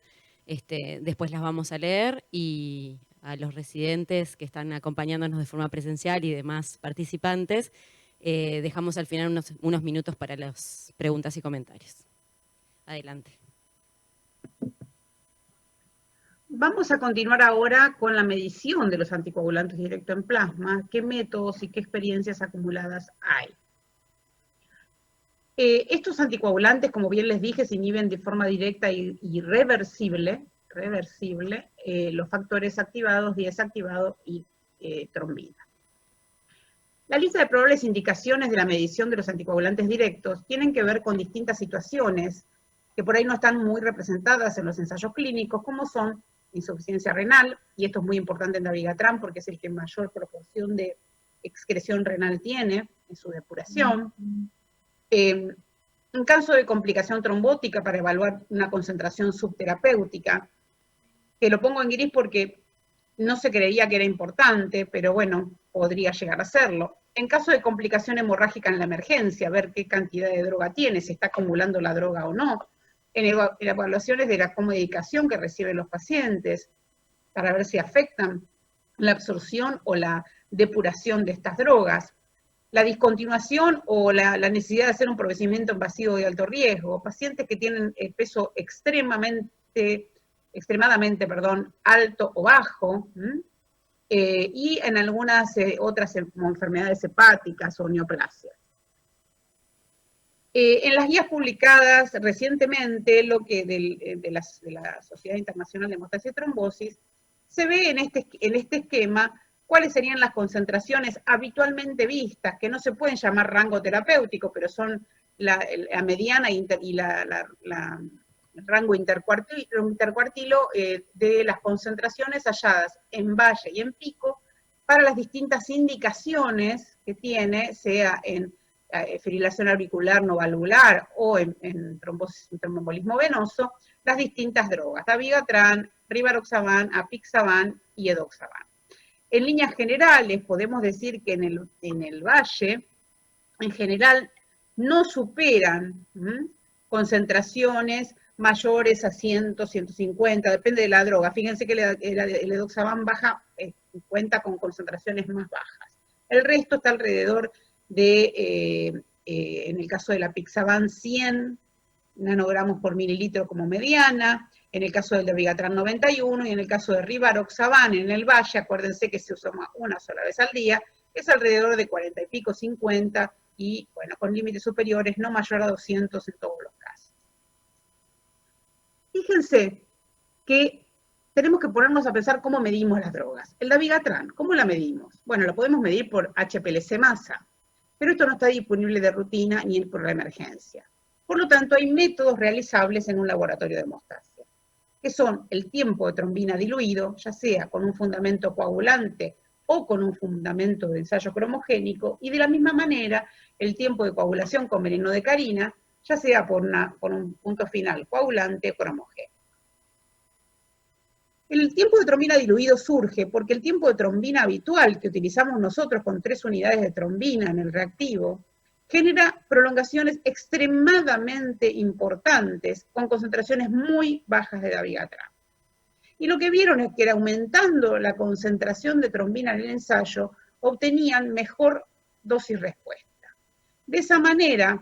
después las vamos a leer, y a los residentes que están acompañándonos de forma presencial y demás participantes, dejamos al final unos minutos para las preguntas y comentarios. Adelante. Vamos a continuar ahora con la medición de los anticoagulantes directo en plasma, qué métodos y qué experiencias acumuladas hay. Estos anticoagulantes, como bien les dije, se inhiben de forma directa y reversible los factores activados, 10 activado y trombina. La lista de probables indicaciones de la medición de los anticoagulantes directos tienen que ver con distintas situaciones que por ahí no están muy representadas en los ensayos clínicos, como son insuficiencia renal, y esto es muy importante en dabigatran porque es el que mayor proporción de excreción renal tiene en su depuración. En caso de complicación trombótica, para evaluar una concentración subterapéutica, que lo pongo en gris porque no se creía que era importante, pero bueno, podría llegar a serlo. En caso de complicación hemorrágica en la emergencia, ver qué cantidad de droga tiene, si está acumulando la droga o no. En evaluaciones de la comedicación que reciben los pacientes, para ver si afectan la absorción o la depuración de estas drogas. La discontinuación o la necesidad de hacer un procedimiento invasivo de alto riesgo. Pacientes que tienen peso extremadamente alto o bajo, y en algunas otras enfermedades hepáticas o neoplasias. En las guías publicadas recientemente, de la Sociedad Internacional de Hemostasia y Trombosis, se ve en este esquema cuáles serían las concentraciones habitualmente vistas, que no se pueden llamar rango terapéutico, pero son la mediana y el rango intercuartilo de las concentraciones halladas en valle y en pico para las distintas indicaciones que tiene, sea en fibrilación auricular no valvular o en tromboembolismo venoso, las distintas drogas, dabigatran, rivaroxaban, apixaban y edoxaban. En líneas generales, podemos decir que en el valle, en general, no superan concentraciones mayores a 100, 150, depende de la droga. Fíjense que el edoxaban cuenta con concentraciones más bajas. El resto está alrededor de, en el caso de la apixaban, 100 nanogramos por mililitro como mediana, en el caso del dabigatran 91, y en el caso de rivaroxaban en el valle, acuérdense que se usa una sola vez al día, es alrededor de 40 y pico, 50, y bueno, con límites superiores no mayor a 200 en todos los casos. Fíjense que tenemos que ponernos a pensar cómo medimos las drogas. El dabigatran, ¿cómo la medimos? Bueno, lo podemos medir por HPLC masa, pero esto no está disponible de rutina ni por la emergencia. Por lo tanto, hay métodos realizables en un laboratorio de hemostasia. que son el tiempo de trombina diluido, ya sea con un fundamento coagulante o con un fundamento de ensayo cromogénico, y de la misma manera el tiempo de coagulación con veneno de carina, ya sea por un punto final coagulante o cromogénico. El tiempo de trombina diluido surge porque el tiempo de trombina habitual que utilizamos nosotros con 3 unidades de trombina en el reactivo genera prolongaciones extremadamente importantes con concentraciones muy bajas de dabigatran. Y lo que vieron es que aumentando la concentración de trombina en el ensayo, obtenían mejor dosis-respuesta. De esa manera,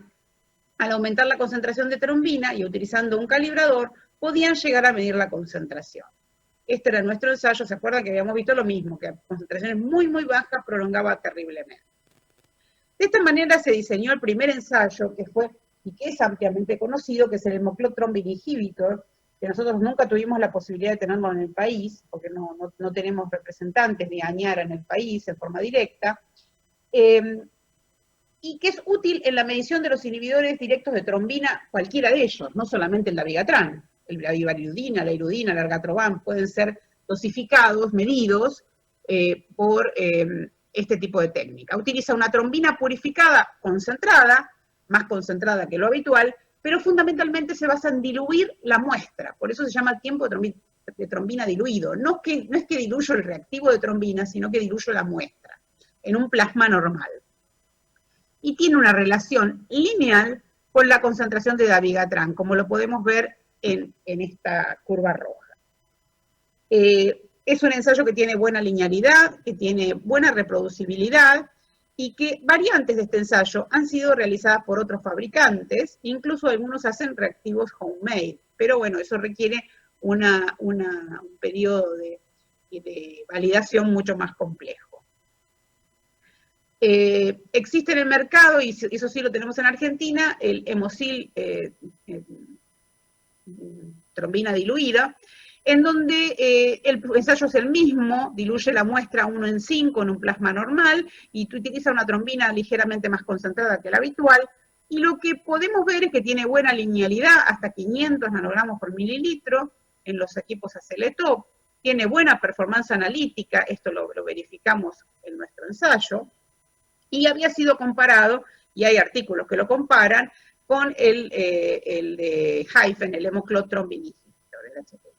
al aumentar la concentración de trombina y utilizando un calibrador, podían llegar a medir la concentración. Este era nuestro ensayo, ¿se acuerdan que habíamos visto lo mismo? Que a concentraciones muy, muy bajas prolongaba terriblemente. De esta manera se diseñó el primer ensayo que fue, y que es ampliamente conocido, que es el Hemoclot Thrombin Inhibitor, que nosotros nunca tuvimos la posibilidad de tenerlo en el país, porque no tenemos representantes ni AñARA en el país en forma directa, y que es útil en la medición de los inhibidores directos de trombina, cualquiera de ellos, no solamente el dabigatran, la vivaridina, la irudina, el argatroban, pueden ser dosificados, medidos por este tipo de técnica. Utiliza una trombina purificada concentrada, más concentrada que lo habitual, pero fundamentalmente se basa en diluir la muestra, por eso se llama el tiempo de trombina diluido. No es que diluyo el reactivo de trombina, sino que diluyo la muestra en un plasma normal. Y tiene una relación lineal con la concentración de dabigatran, como lo podemos ver en esta curva roja. Es un ensayo que tiene buena linealidad, que tiene buena reproducibilidad, y que variantes de este ensayo han sido realizadas por otros fabricantes, incluso algunos hacen reactivos homemade, pero bueno, eso requiere un periodo de validación mucho más complejo. Existe en el mercado, y eso sí lo tenemos en Argentina, el Hemosil trombina diluida, en donde el ensayo es el mismo, diluye la muestra 1 en 5 en un plasma normal, y tú utilizas una trombina ligeramente más concentrada que la habitual, y lo que podemos ver es que tiene buena linealidad, hasta 500 nanogramos por mililitro, en los equipos Aceletop, tiene buena performance analítica, esto lo verificamos en nuestro ensayo, y había sido comparado, y hay artículos que lo comparan, con el de Hyphen, el Hemoclot Thrombin Inhibitor, el HP.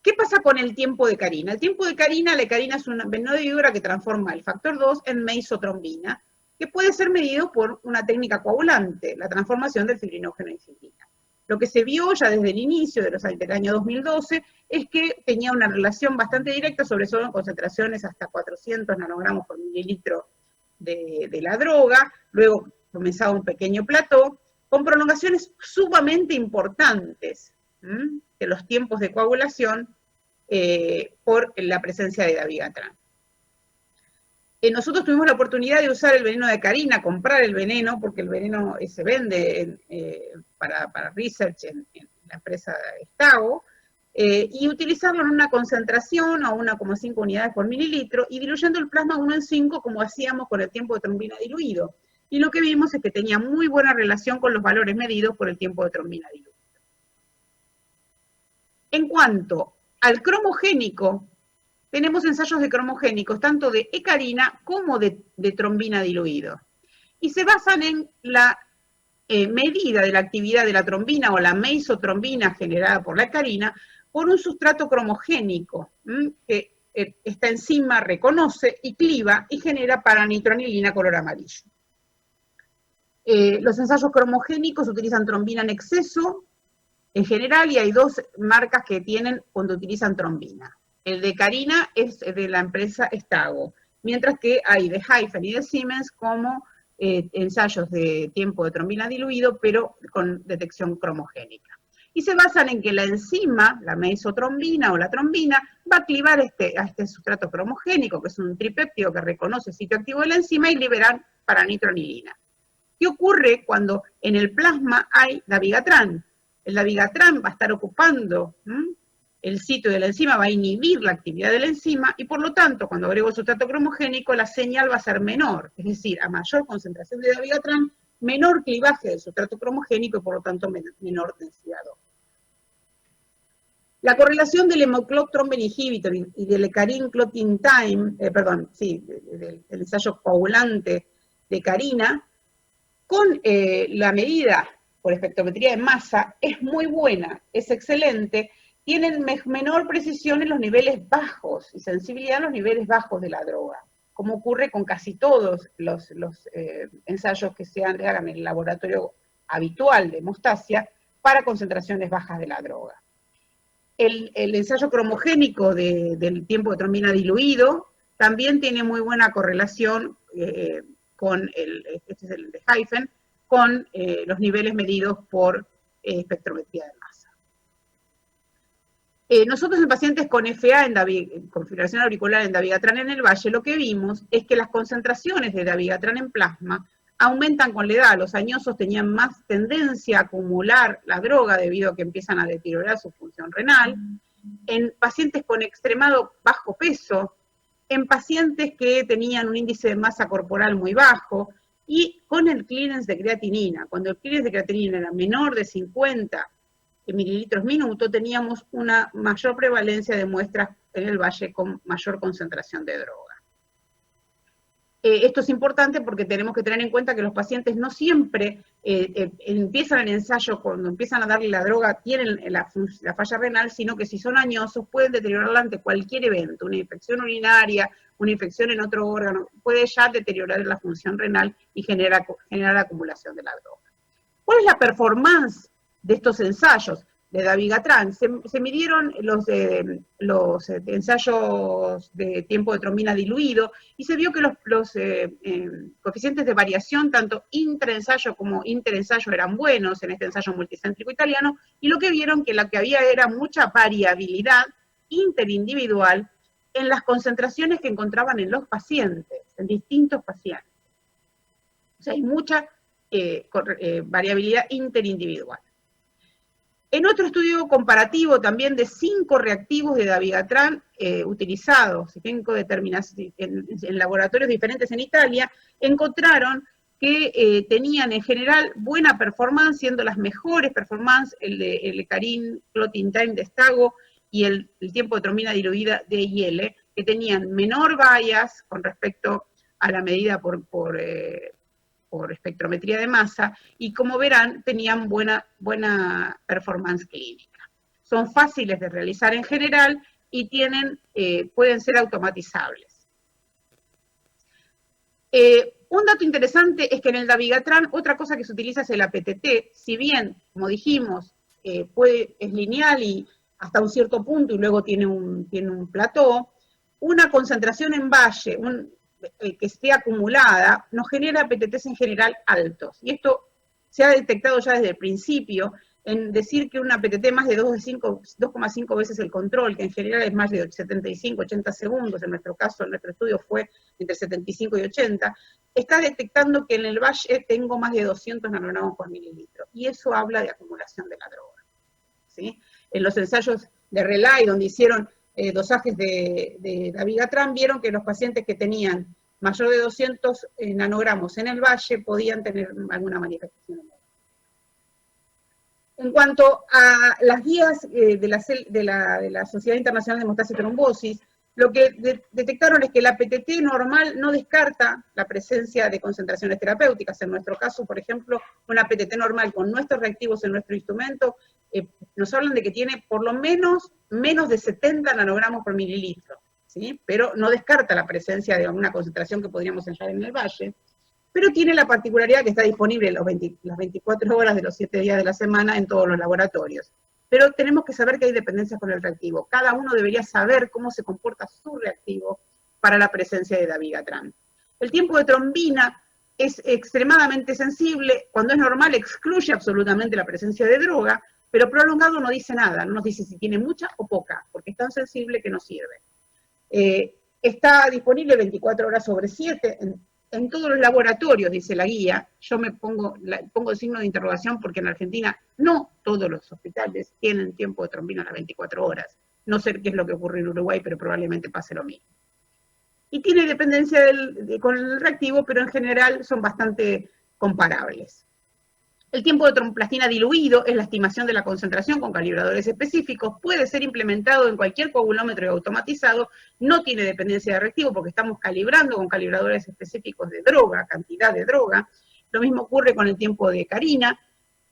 ¿Qué pasa con el tiempo de carina? El tiempo de carina, la carina es una veneno de víbora que transforma el factor 2 en mesotrombina, que puede ser medido por una técnica coagulante, la transformación del fibrinógeno en fibrina. Lo que se vio ya desde el inicio del año 2012 es que tenía una relación bastante directa, sobre todo en concentraciones hasta 400 nanogramos por mililitro de la droga, luego comenzaba un pequeño plató, con prolongaciones sumamente importantes de los tiempos de coagulación por la presencia de dabigatran. Nosotros tuvimos la oportunidad de usar el veneno de carina, comprar el veneno, porque el veneno se vende para research en la empresa Estago, y utilizarlo en una concentración a 1,5 unidades por mililitro, y diluyendo el plasma 1 en 5, como hacíamos con el tiempo de trombina diluido. Y lo que vimos es que tenía muy buena relación con los valores medidos por el tiempo de trombina diluido. En cuanto al cromogénico, tenemos ensayos de cromogénicos, tanto de hecarina como de trombina diluido. Y se basan en la medida de la actividad de la trombina o la mesotrombina generada por la hecarina por un sustrato cromogénico que esta enzima reconoce y cliva y genera paranitronilina color amarillo. Los ensayos cromogénicos utilizan trombina en exceso en general, y hay 2 marcas que tienen cuando utilizan trombina. El de carina es de la empresa Estago, mientras que hay de Hyphen y de Siemens como ensayos de tiempo de trombina diluido, pero con detección cromogénica. Y se basan en que la enzima, la mesotrombina o la trombina, va a clivar a este sustrato cromogénico, que es un tripéptido que reconoce el sitio activo de la enzima, y liberar paranitronilina. ¿Qué ocurre cuando en el plasma hay dabigatran? El dabigatran va a estar ocupando el sitio de la enzima, va a inhibir la actividad de la enzima, y por lo tanto, cuando agrego el sustrato cromogénico, la señal va a ser menor. Es decir, a mayor concentración de dabigatran, menor clivaje del sustrato cromogénico y por lo tanto menor densidad óptica. La correlación del hemoclot thrombin inhibitor y del hecarin clotting time, del ensayo coagulante de Carina, con la medida por espectrometría de masa es muy buena, es excelente, tienen menor precisión en los niveles bajos y sensibilidad en los niveles bajos de la droga, como ocurre con casi todos los ensayos que se hagan en el laboratorio habitual de hemostasia para concentraciones bajas de la droga. El ensayo cromogénico del tiempo de trombina diluido también tiene muy buena correlación con este es el de Hyphen, con los niveles medidos por espectrometría de masa. Nosotros en pacientes con FA, con fibrilación auricular en dabigatran en el valle, lo que vimos es que las concentraciones de dabigatran en plasma aumentan con la edad. Los añosos tenían más tendencia a acumular la droga debido a que empiezan a deteriorar su función renal. En pacientes con extremado bajo peso, en pacientes que tenían un índice de masa corporal muy bajo, y con el clearance de creatinina. Cuando el clearance de creatinina era menor de 50 mililitros minuto, teníamos una mayor prevalencia de muestras en el valle con mayor concentración de droga. Esto es importante porque tenemos que tener en cuenta que los pacientes no siempre empiezan el ensayo, cuando empiezan a darle la droga, tienen la falla renal, sino que si son añosos pueden deteriorarla ante cualquier evento, una infección urinaria, una infección en otro órgano, puede ya deteriorar la función renal y generar acumulación de la droga. ¿Cuál es la performance de estos ensayos de dabigatran? Se midieron los ensayos de tiempo de trombina diluido y se vio que los coeficientes de variación, tanto intraensayo como interensayo, eran buenos en este ensayo multicéntrico italiano, y lo que vieron que lo que había era mucha variabilidad interindividual en las concentraciones que encontraban en los pacientes, en distintos pacientes. O sea, hay mucha variabilidad interindividual. En otro estudio comparativo también de 5 reactivos de dabigatran utilizados, 5 en laboratorios diferentes en Italia, encontraron que tenían en general buena performance, siendo las mejores performance el hecarin clotting time de Stago y el tiempo de trombina diluida de IL, que tenían menor bias con respecto a la medida por espectrometría de masa, y como verán, tenían buena performance clínica. Son fáciles de realizar en general y pueden ser automatizables. Un dato interesante es que en el dabigatran otra cosa que se utiliza es el APTT, si bien, como dijimos, es lineal y hasta un cierto punto y luego tiene un plató, una concentración en valle, que esté acumulada, nos genera PTTs en general altos. Y esto se ha detectado ya desde el principio, en decir que una PTT más de 2,5 veces el control, que en general es más de 75, 80 segundos, en nuestro caso, en nuestro estudio fue entre 75 y 80, está detectando que en el valle tengo más de 200 nanogramos por mililitro. Y eso habla de acumulación de la droga. ¿Sí? En los ensayos de Relay, donde hicieron dosajes de dabigatran, vieron que los pacientes que tenían mayor de 200 nanogramos en el valle podían tener alguna manifestación. En cuanto a las guías de la Sociedad Internacional de Hemostasia y Trombosis, lo que detectaron es que la PTT normal no descarta la presencia de concentraciones terapéuticas. En nuestro caso, por ejemplo, una PTT normal con nuestros reactivos en nuestro instrumento, nos hablan de que tiene por lo menos de 70 nanogramos por mililitro, ¿sí? Pero no descarta la presencia de alguna concentración que podríamos hallar en el valle, pero tiene la particularidad que está disponible las 24 horas de los 7 días de la semana en todos los laboratorios. Pero tenemos que saber que hay dependencias con el reactivo. Cada uno debería saber cómo se comporta su reactivo para la presencia de dabigatran. El tiempo de trombina es extremadamente sensible. Cuando es normal excluye absolutamente la presencia de droga, pero prolongado no dice nada, no nos dice si tiene mucha o poca, porque es tan sensible que no sirve. Está disponible 24 horas sobre 7 en todos los laboratorios, dice la guía. Yo me pongo el signo de interrogación porque en Argentina no todos los hospitales tienen tiempo de trombina a las 24 horas. No sé qué es lo que ocurre en Uruguay, pero probablemente pase lo mismo. Y tiene dependencia con el reactivo, pero en general son bastante comparables. El tiempo de tromboplastina diluido es la estimación de la concentración con calibradores específicos, puede ser implementado en cualquier coagulómetro automatizado, no tiene dependencia de reactivo porque estamos calibrando con calibradores específicos de droga, cantidad de droga. Lo mismo ocurre con el tiempo de carina,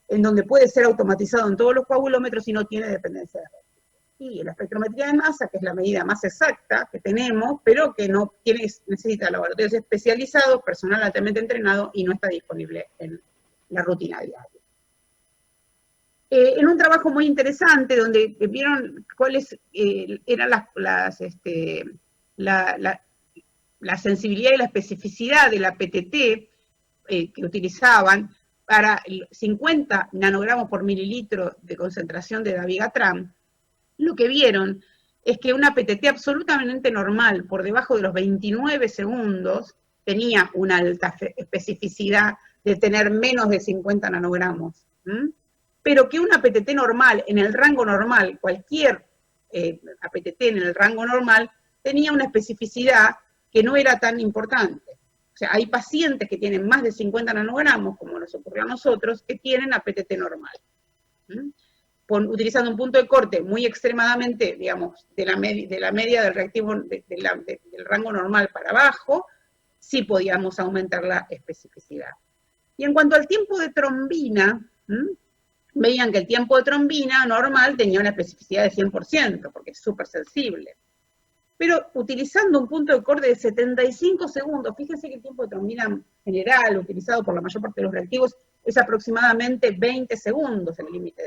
en donde puede ser automatizado en todos los coagulómetros y no tiene dependencia de reactivo. Y la espectrometría de masa, que es la medida más exacta que tenemos, pero que no tiene, necesita laboratorios especializados, personal altamente entrenado y no está disponible en la rutina diaria. En un trabajo muy interesante donde vieron cuáles eran la sensibilidad y la especificidad de la PTT que utilizaban para 50 nanogramos por mililitro de concentración de dabigatran, lo que vieron es que una PTT absolutamente normal, por debajo de los 29 segundos, tenía una alta especificidad de tener menos de 50 nanogramos. Pero que una PTT normal, en el rango normal, cualquier APTT en el rango normal, tenía una especificidad que no era tan importante. O sea, hay pacientes que tienen más de 50 nanogramos, como nos ocurrió a nosotros, que tienen APTT normal. Utilizando un punto de corte muy extremadamente, digamos, de la media del reactivo del rango normal para abajo, sí podíamos aumentar la especificidad. Y en cuanto al tiempo de trombina, veían que el tiempo de trombina normal tenía una especificidad de 100%, porque es súper sensible. Pero utilizando un punto de corte de 75 segundos, fíjense que el tiempo de trombina general, utilizado por la mayor parte de los reactivos, es aproximadamente 20 segundos el límite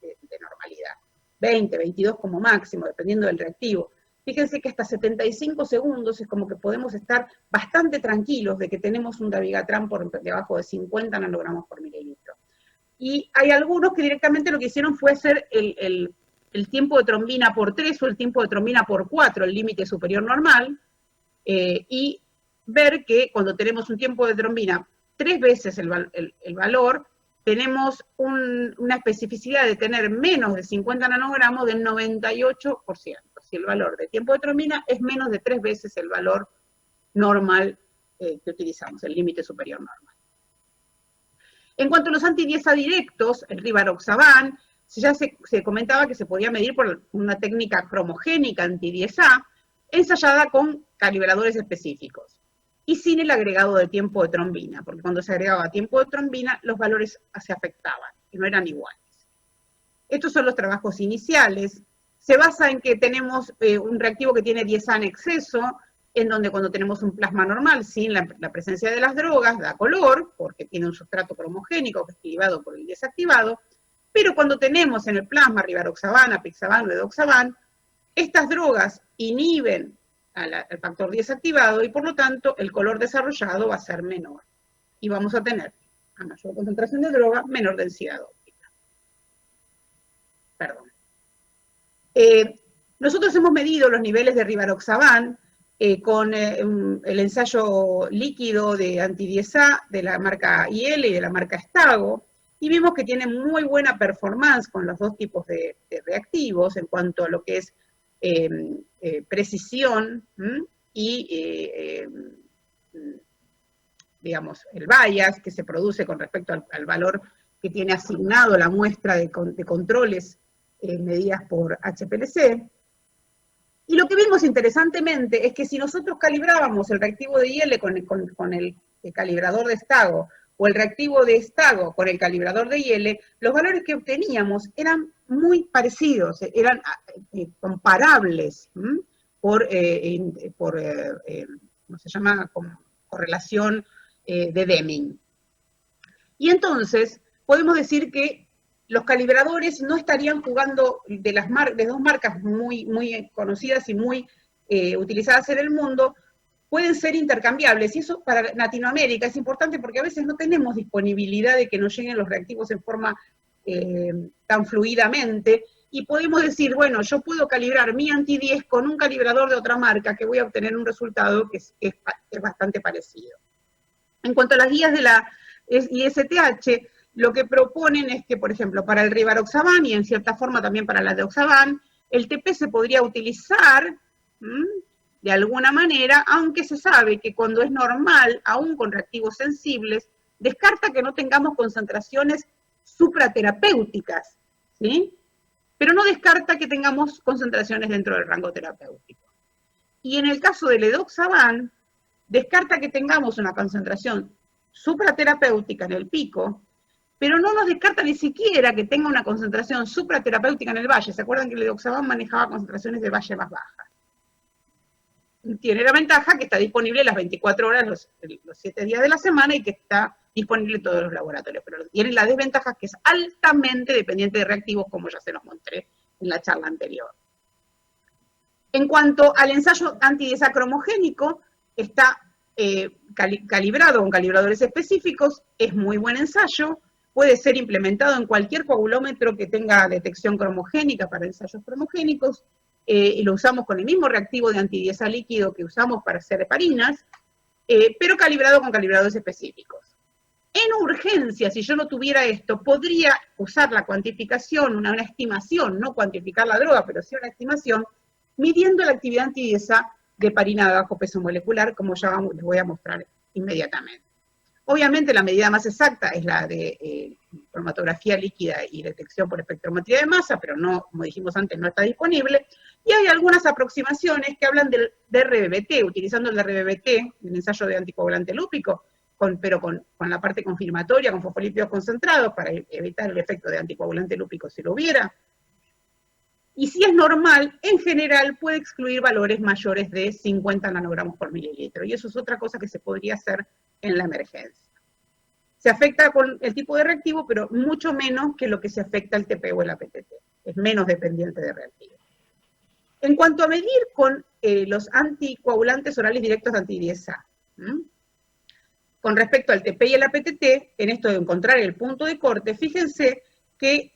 de normalidad. 20, 22 como máximo, dependiendo del reactivo. Fíjense que hasta 75 segundos es como que podemos estar bastante tranquilos de que tenemos un dabigatran por debajo de 50 nanogramos por mililitro. Y hay algunos que directamente lo que hicieron fue hacer el tiempo de trombina por 3 o el tiempo de trombina por 4, el límite superior normal, y ver que cuando tenemos un tiempo de trombina 3 veces el valor, tenemos una especificidad de tener menos de 50 nanogramos del 98%. Si el valor de tiempo de trombina es menos de 3 veces el valor normal que utilizamos, el límite superior normal. En cuanto a los anti-10A directos, el rivaroxaban, ya se comentaba que se podía medir por una técnica cromogénica anti-10A, ensayada con calibradores específicos y sin el agregado de tiempo de trombina, porque cuando se agregaba tiempo de trombina, los valores se afectaban, y no eran iguales. Estos son los trabajos iniciales. Se basa en que tenemos un reactivo que tiene 10A en exceso, en donde cuando tenemos un plasma normal, sin la presencia de las drogas, da color, porque tiene un sustrato cromogénico que es activado por el desactivado, pero cuando tenemos en el plasma rivaroxaban, apixaban o edoxaban, estas drogas inhiben al factor 10 activado y por lo tanto el color desarrollado va a ser menor. Y vamos a tener, a mayor concentración de droga, menor densidad óptica. Perdón. Nosotros hemos medido los niveles de rivaroxaban con el ensayo líquido de anti-10A de la marca IL y de la marca Stago, y vimos que tiene muy buena performance con los dos tipos de reactivos en cuanto a lo que es precisión y, digamos, el bias que se produce con respecto al valor que tiene asignado la muestra de controles medidas por HPLC. Y lo que vimos interesantemente es que si nosotros calibrábamos el reactivo de IL con el calibrador de Stago, o el reactivo de Stago con el calibrador de IL, los valores que obteníamos eran muy parecidos, eran comparables por ¿cómo se llama? Correlación de Deming. Y entonces podemos decir que los calibradores no estarían jugando de dos marcas muy conocidas y muy utilizadas en el mundo, pueden ser intercambiables, y eso para Latinoamérica es importante porque a veces no tenemos disponibilidad de que nos lleguen los reactivos en forma tan fluidamente, y podemos decir, bueno, yo puedo calibrar mi anti-10 con un calibrador de otra marca, que voy a obtener un resultado que es bastante parecido. En cuanto a las guías de la ISTH, lo que proponen es que, por ejemplo, para el rivaroxaban y en cierta forma también para la edoxaban, el TP se podría utilizar de alguna manera, aunque se sabe que cuando es normal, aún con reactivos sensibles, descarta que no tengamos concentraciones supraterapéuticas, ¿sí? Pero no descarta que tengamos concentraciones dentro del rango terapéutico. Y en el caso del edoxaban, descarta que tengamos una concentración supraterapéutica en el pico, pero no nos descarta ni siquiera que tenga una concentración supraterapéutica en el valle. ¿Se acuerdan que el edoxaban manejaba concentraciones de valle más bajas? Tiene la ventaja que está disponible las 24 horas, los 7 días de la semana, y que está disponible en todos los laboratorios. Pero tiene la desventaja que es altamente dependiente de reactivos, como ya se los mostré en la charla anterior. En cuanto al ensayo antidesacromogénico, está calibrado con calibradores específicos, es muy buen ensayo, puede ser implementado en cualquier coagulómetro que tenga detección cromogénica para ensayos cromogénicos, y lo usamos con el mismo reactivo de antidiesa líquido que usamos para hacer heparinas, pero calibrado con calibradores específicos. En urgencia, si yo no tuviera esto, podría usar la cuantificación, una estimación, no cuantificar la droga, pero sí una estimación, midiendo la actividad antidiesa de heparina de bajo peso molecular, como ya les voy a mostrar inmediatamente. Obviamente la medida más exacta es la de cromatografía líquida y detección por espectrometría de masa, pero no, como dijimos antes, no está disponible. Y hay algunas aproximaciones que hablan del RBBT, utilizando el RBBT, el ensayo de anticoagulante lúpico, pero con la parte confirmatoria, con fosfolípidos concentrados, para evitar el efecto de anticoagulante lúpico si lo hubiera. Y si es normal, en general puede excluir valores mayores de 50 nanogramos por mililitro. Y eso es otra cosa que se podría hacer en la emergencia. Se afecta con el tipo de reactivo, pero mucho menos que lo que se afecta al TP o el APTT. Es menos dependiente de reactivo. En cuanto a medir con los anticoagulantes orales directos de antidiesa, con respecto al TP y el APTT, en esto de encontrar el punto de corte, fíjense que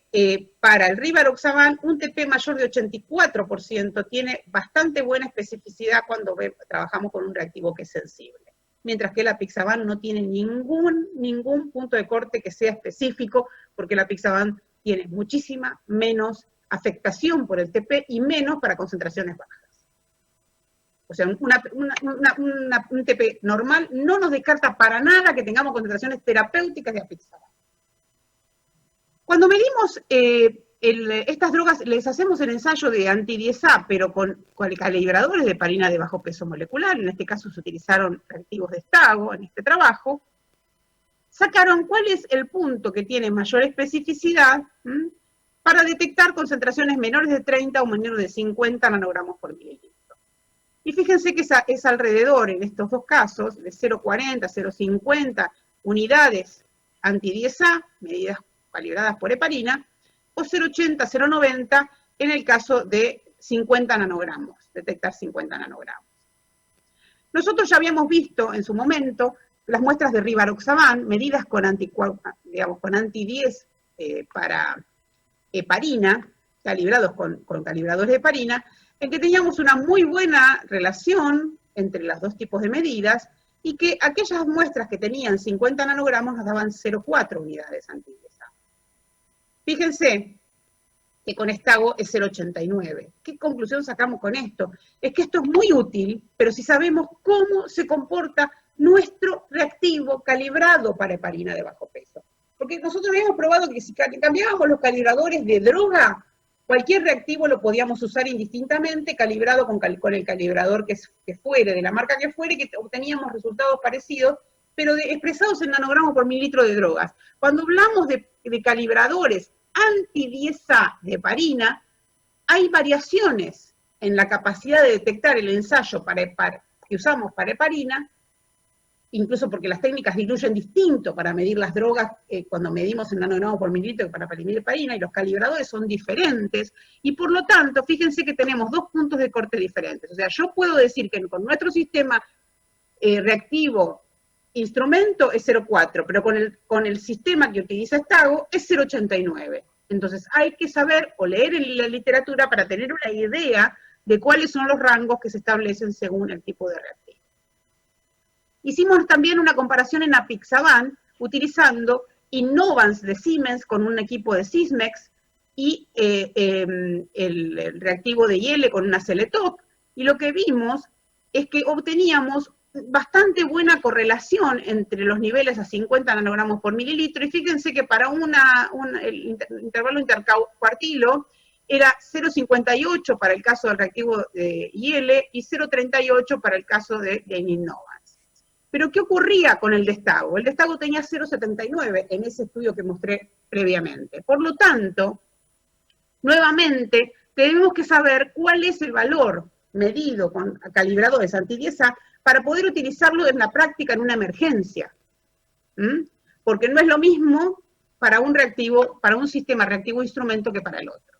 para el rivaroxaban, un TP mayor de 84% tiene bastante buena especificidad cuando trabajamos con un reactivo que es sensible, mientras que el apixaban no tiene ningún punto de corte que sea específico, porque el apixaban tiene muchísima menos afectación por el TP y menos para concentraciones bajas. O sea, un TP normal no nos descarta para nada que tengamos concentraciones terapéuticas de apixaban. Cuando medimos estas drogas, les hacemos el ensayo de antidiesa, pero con calibradores de heparina de bajo peso molecular, en este caso se utilizaron reactivos de Stago en este trabajo, sacaron cuál es el punto que tiene mayor especificidad para detectar concentraciones menores de 30 o menores de 50 nanogramos por mililitro. Y fíjense que es alrededor, en estos dos casos, de 0,40, 0,50 unidades antidiesa, medidas calibradas por heparina, o 0,80, 0,90 en el caso de 50 nanogramos, detectar 50 nanogramos. Nosotros ya habíamos visto en su momento las muestras de rivaroxaban medidas con anti-10 para heparina, calibrados con calibradores de heparina, en que teníamos una muy buena relación entre los dos tipos de medidas y que aquellas muestras que tenían 50 nanogramos nos daban 0,4 unidades antidiesa. Fíjense que con Stago es 0,89. ¿Qué conclusión sacamos con esto? Es que esto es muy útil, pero si sabemos cómo se comporta nuestro reactivo calibrado para heparina de bajo peso. Porque nosotros habíamos probado que si cambiábamos los calibradores de droga, cualquier reactivo lo podíamos usar indistintamente, calibrado con el calibrador que fuere, de la marca que fuere, que obteníamos resultados parecidos, pero expresados en nanogramos por mililitro de drogas. Cuando hablamos de calibradores antidiesa de heparina, hay variaciones en la capacidad de detectar el ensayo que usamos para heparina, incluso porque las técnicas diluyen distinto para medir las drogas cuando medimos en nanogramos por mililitro que para medir heparina, y los calibradores son diferentes, y por lo tanto, fíjense que tenemos dos puntos de corte diferentes. O sea, yo puedo decir que con nuestro sistema reactivo instrumento es 0,4, pero con el sistema que utiliza Stago es 0,89. Entonces hay que saber o leer en la literatura para tener una idea de cuáles son los rangos que se establecen según el tipo de reactivo. Hicimos también una comparación en apixaban utilizando Innovance de Siemens con un equipo de Sysmex y el reactivo de IL con una Celetop, y lo que vimos es que obteníamos bastante buena correlación entre los niveles a 50 nanogramos por mililitro, y fíjense que para el intervalo intercuartilo era 0,58 para el caso del reactivo de IL y 0,38 para el caso de Gain-Innovans. Pero ¿qué ocurría con el Destago? El Destago tenía 0,79 en ese estudio que mostré previamente. Por lo tanto, nuevamente, tenemos que saber cuál es el valor medido con calibradores anti-10A para poder utilizarlo en la práctica en una emergencia. Porque no es lo mismo para un sistema reactivo instrumento que para el otro.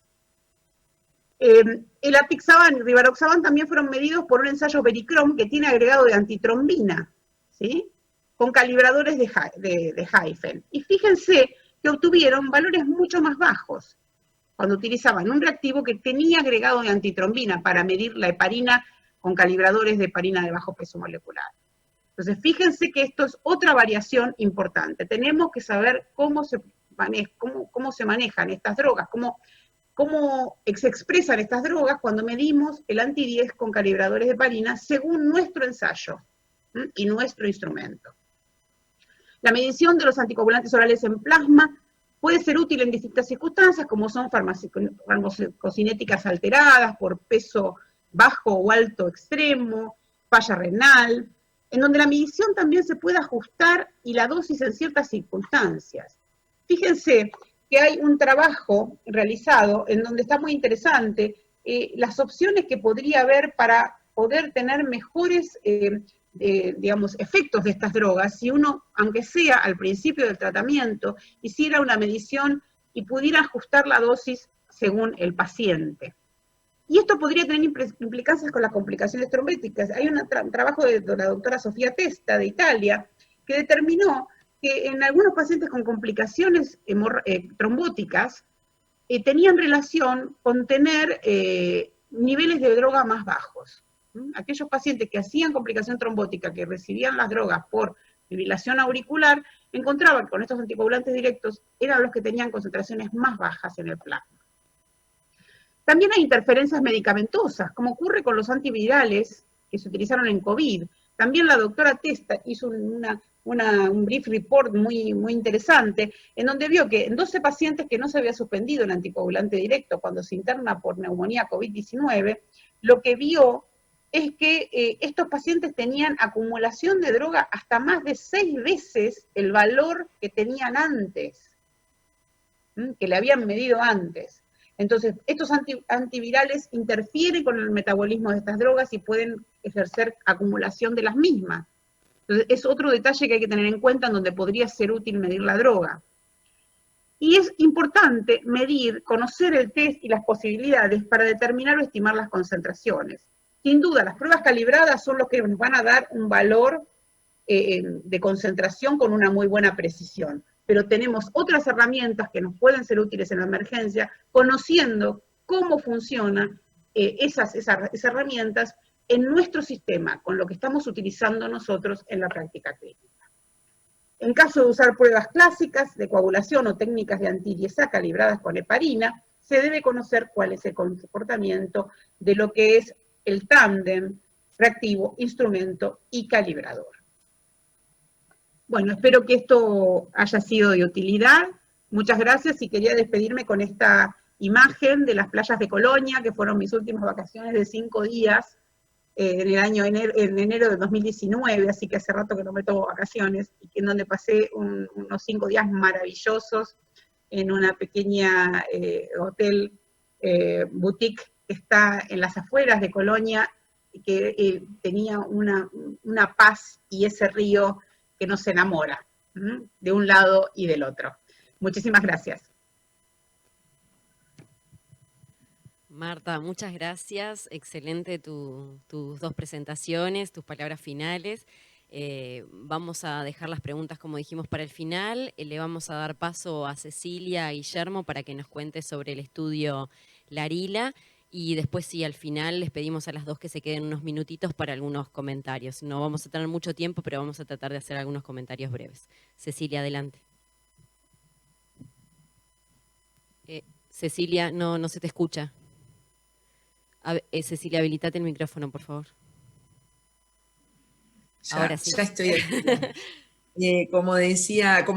El apixaban y el rivaroxaban también fueron medidos por un ensayo Vericrom que tiene agregado de antitrombina, ¿sí? Con calibradores de Hayfel. Y fíjense que obtuvieron valores mucho más bajos cuando utilizaban un reactivo que tenía agregado de antitrombina para medir la heparina con calibradores de heparina de bajo peso molecular. Entonces, fíjense que esto es otra variación importante. Tenemos que saber cómo se manejan estas drogas, cómo se expresan estas drogas cuando medimos el anti-10 con calibradores de heparina según nuestro ensayo y nuestro instrumento. La medición de los anticoagulantes orales en plasma puede ser útil en distintas circunstancias, como son farmacocinéticas alteradas por peso bajo o alto extremo, falla renal, en donde la medición también se puede ajustar y la dosis en ciertas circunstancias. Fíjense que hay un trabajo realizado en donde está muy interesante las opciones que podría haber para poder tener mejores digamos, efectos de estas drogas, si uno, aunque sea al principio del tratamiento, hiciera una medición y pudiera ajustar la dosis según el paciente. Y esto podría tener implicancias con las complicaciones trombéticas. Hay un trabajo de la doctora Sofía Testa, de Italia, que determinó que en algunos pacientes con complicaciones trombóticas tenían relación con tener niveles de droga más bajos. Aquellos pacientes que hacían complicación trombótica, que recibían las drogas por fibrilación auricular, encontraban que con estos anticoagulantes directos eran los que tenían concentraciones más bajas en el plasma. También hay interferencias medicamentosas, como ocurre con los antivirales que se utilizaron en COVID. También la doctora Testa hizo un brief report muy interesante, en donde vio que en 12 pacientes que no se había suspendido el anticoagulante directo cuando se interna por neumonía COVID-19, lo que vio es que estos pacientes tenían acumulación de droga hasta más de 6 veces el valor que tenían antes, que le habían medido antes. Entonces, estos antivirales interfieren con el metabolismo de estas drogas y pueden ejercer acumulación de las mismas. Entonces, es otro detalle que hay que tener en cuenta en donde podría ser útil medir la droga. Y es importante medir, conocer el test y las posibilidades para determinar o estimar las concentraciones. Sin duda, las pruebas calibradas son los que nos van a dar un valor de concentración con una muy buena precisión. Pero tenemos otras herramientas que nos pueden ser útiles en la emergencia, conociendo cómo funcionan esas herramientas en nuestro sistema, con lo que estamos utilizando nosotros en la práctica clínica. En caso de usar pruebas clásicas de coagulación o técnicas de anti-10A calibradas con heparina, se debe conocer cuál es el comportamiento de lo que es el tándem reactivo, instrumento y calibrador. Bueno, espero que esto haya sido de utilidad. Muchas gracias y quería despedirme con esta imagen de las playas de Colonia, que fueron mis últimas vacaciones de 5 días en enero de 2019, así que hace rato que no me tomo vacaciones, y en donde pasé unos 5 días maravillosos en una pequeña hotel boutique que está en las afueras de Colonia, que tenía una paz y ese río que nos enamora, de un lado y del otro. Muchísimas gracias. Marta, muchas gracias. Excelente tus 2 presentaciones, tus palabras finales. Vamos a dejar las preguntas, como dijimos, para el final. Le vamos a dar paso a Cecilia, a Guillermo, para que nos cuente sobre el estudio Larila. Y después, sí, al final les pedimos a las 2 que se queden unos minutitos para algunos comentarios. No vamos a tener mucho tiempo, pero vamos a tratar de hacer algunos comentarios breves. Cecilia, adelante. Cecilia, no se te escucha. Cecilia, habilitate el micrófono, por favor. Ahora Ya, sí. ya estoy aquí. Como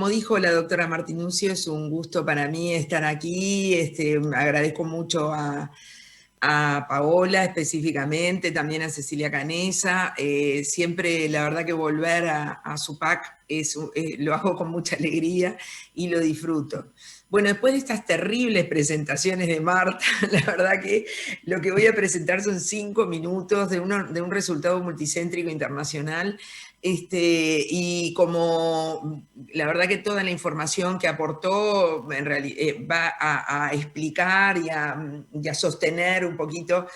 dijo la doctora Martinuccio, es un gusto para mí estar aquí. Agradezco mucho a Paola específicamente, también a Cecilia Canesa. Siempre, la verdad que volver a SUPAC lo hago con mucha alegría y lo disfruto. Bueno, después de estas terribles presentaciones de Marta, la verdad que lo que voy a presentar son 5 minutos de un resultado multicéntrico internacional. Y como la verdad que toda la información que aportó en realidad, va a explicar y a sostener un poquito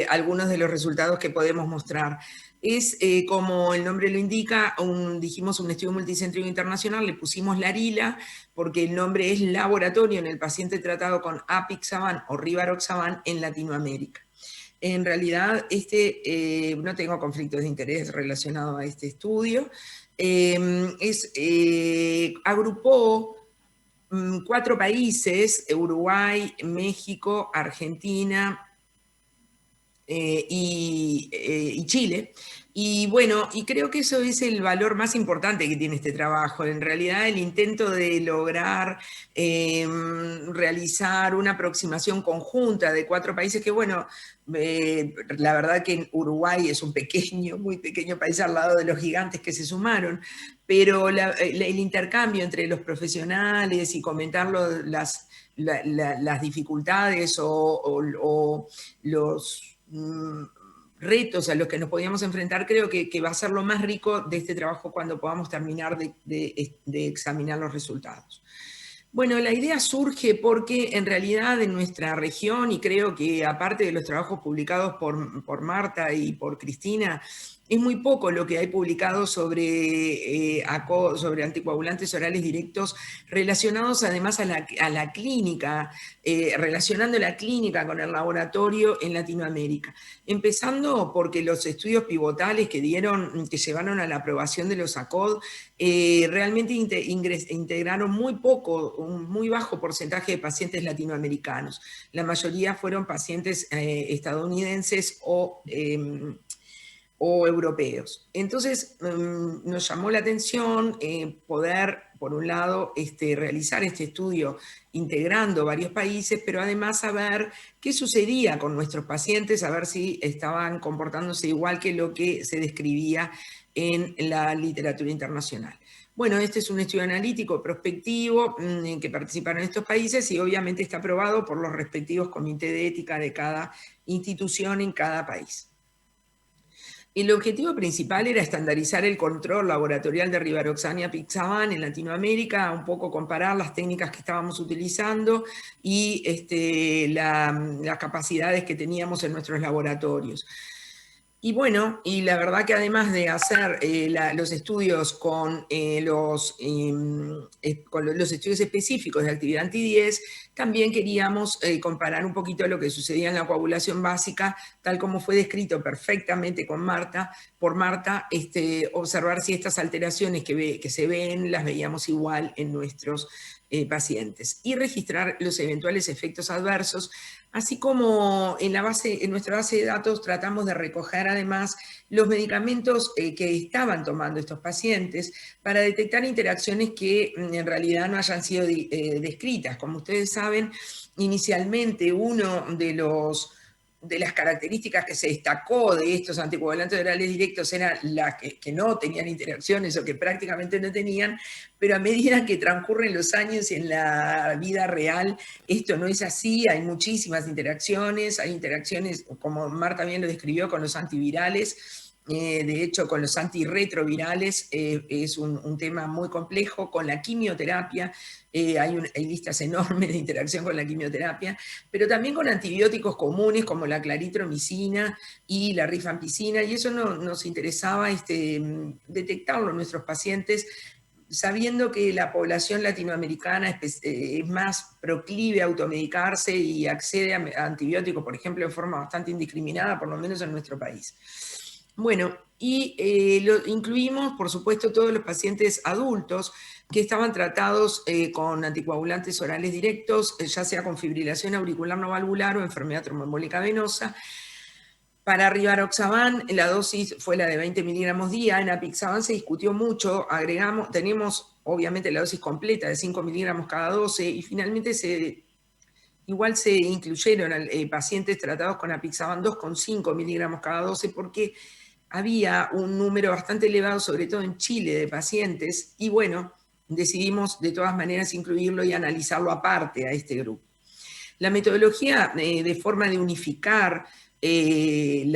algunos de los resultados que podemos mostrar. Es, como el nombre lo indica, dijimos un estudio multicéntrico internacional, le pusimos la RILA, porque el nombre es laboratorio en el paciente tratado con apixaban o rivaroxaban en Latinoamérica. En realidad, no tengo conflictos de interés relacionados a este estudio. Agrupó 4 países: Uruguay, México, Argentina y Chile. Y bueno, y creo que eso es el valor más importante que tiene este trabajo. En realidad, el intento de lograr realizar una aproximación conjunta de 4 países que, bueno, la verdad que Uruguay es un pequeño, muy pequeño país al lado de los gigantes que se sumaron, pero el intercambio entre los profesionales y comentar las dificultades o los retos a los que nos podíamos enfrentar, creo que va a ser lo más rico de este trabajo cuando podamos terminar de examinar los resultados. Bueno, la idea surge porque en realidad en nuestra región, y creo que aparte de los trabajos publicados por Marta y por Cristina, es muy poco lo que hay publicado sobre anticoagulantes orales directos relacionados además a la clínica, relacionando la clínica con el laboratorio en Latinoamérica. Empezando porque los estudios pivotales que llevaron a la aprobación de los ACOD realmente integraron un muy bajo porcentaje de pacientes latinoamericanos. La mayoría fueron pacientes estadounidenses o europeos. Entonces nos llamó la atención poder, por un lado, realizar este estudio integrando varios países, pero además saber qué sucedía con nuestros pacientes, a ver si estaban comportándose igual que lo que se describía en la literatura internacional. Bueno, este es un estudio analítico prospectivo en que participaron estos países y obviamente está aprobado por los respectivos comités de ética de cada institución en cada país. El objetivo principal era estandarizar el control laboratorial de rivaroxaban y apixaban en Latinoamérica, un poco comparar las técnicas que estábamos utilizando y las capacidades que teníamos en nuestros laboratorios. Y bueno, y la verdad que además de hacer los estudios con los estudios específicos de actividad anti-10, también queríamos comparar un poquito lo que sucedía en la coagulación básica, tal como fue descrito perfectamente por Marta, observar si estas alteraciones que se ven las veíamos igual en nuestros pacientes y registrar los eventuales efectos adversos, así como en nuestra base de datos tratamos de recoger además los medicamentos que estaban tomando estos pacientes para detectar interacciones que en realidad no hayan sido descritas. Como ustedes saben, inicialmente uno de las características que se destacó de estos anticoagulantes orales directos eran las que no tenían interacciones o que prácticamente no tenían, pero a medida que transcurren los años y en la vida real esto no es así, hay muchísimas interacciones, hay interacciones, como Marta bien lo describió, con los antivirales. De hecho, con los antirretrovirales es un tema muy complejo, con la quimioterapia, hay listas enormes de interacción con la quimioterapia, pero también con antibióticos comunes como la claritromicina y la rifampicina, y eso nos interesaba detectarlo en nuestros pacientes, sabiendo que la población latinoamericana es más proclive a automedicarse y accede a antibióticos, por ejemplo, en forma bastante indiscriminada, por lo menos en nuestro país. Bueno, y incluimos, por supuesto, todos los pacientes adultos que estaban tratados con anticoagulantes orales directos, ya sea con fibrilación auricular no valvular o enfermedad tromboembólica venosa. Para Rivaroxaban la dosis fue la de 20 miligramos día, en apixaban se discutió mucho, tenemos obviamente la dosis completa de 5 miligramos cada 12 y finalmente igual se incluyeron pacientes tratados con apixaban 2,5 miligramos cada 12 porque había un número bastante elevado, sobre todo en Chile, de pacientes y bueno, decidimos de todas maneras incluirlo y analizarlo aparte a este grupo. La metodología de forma de unificar el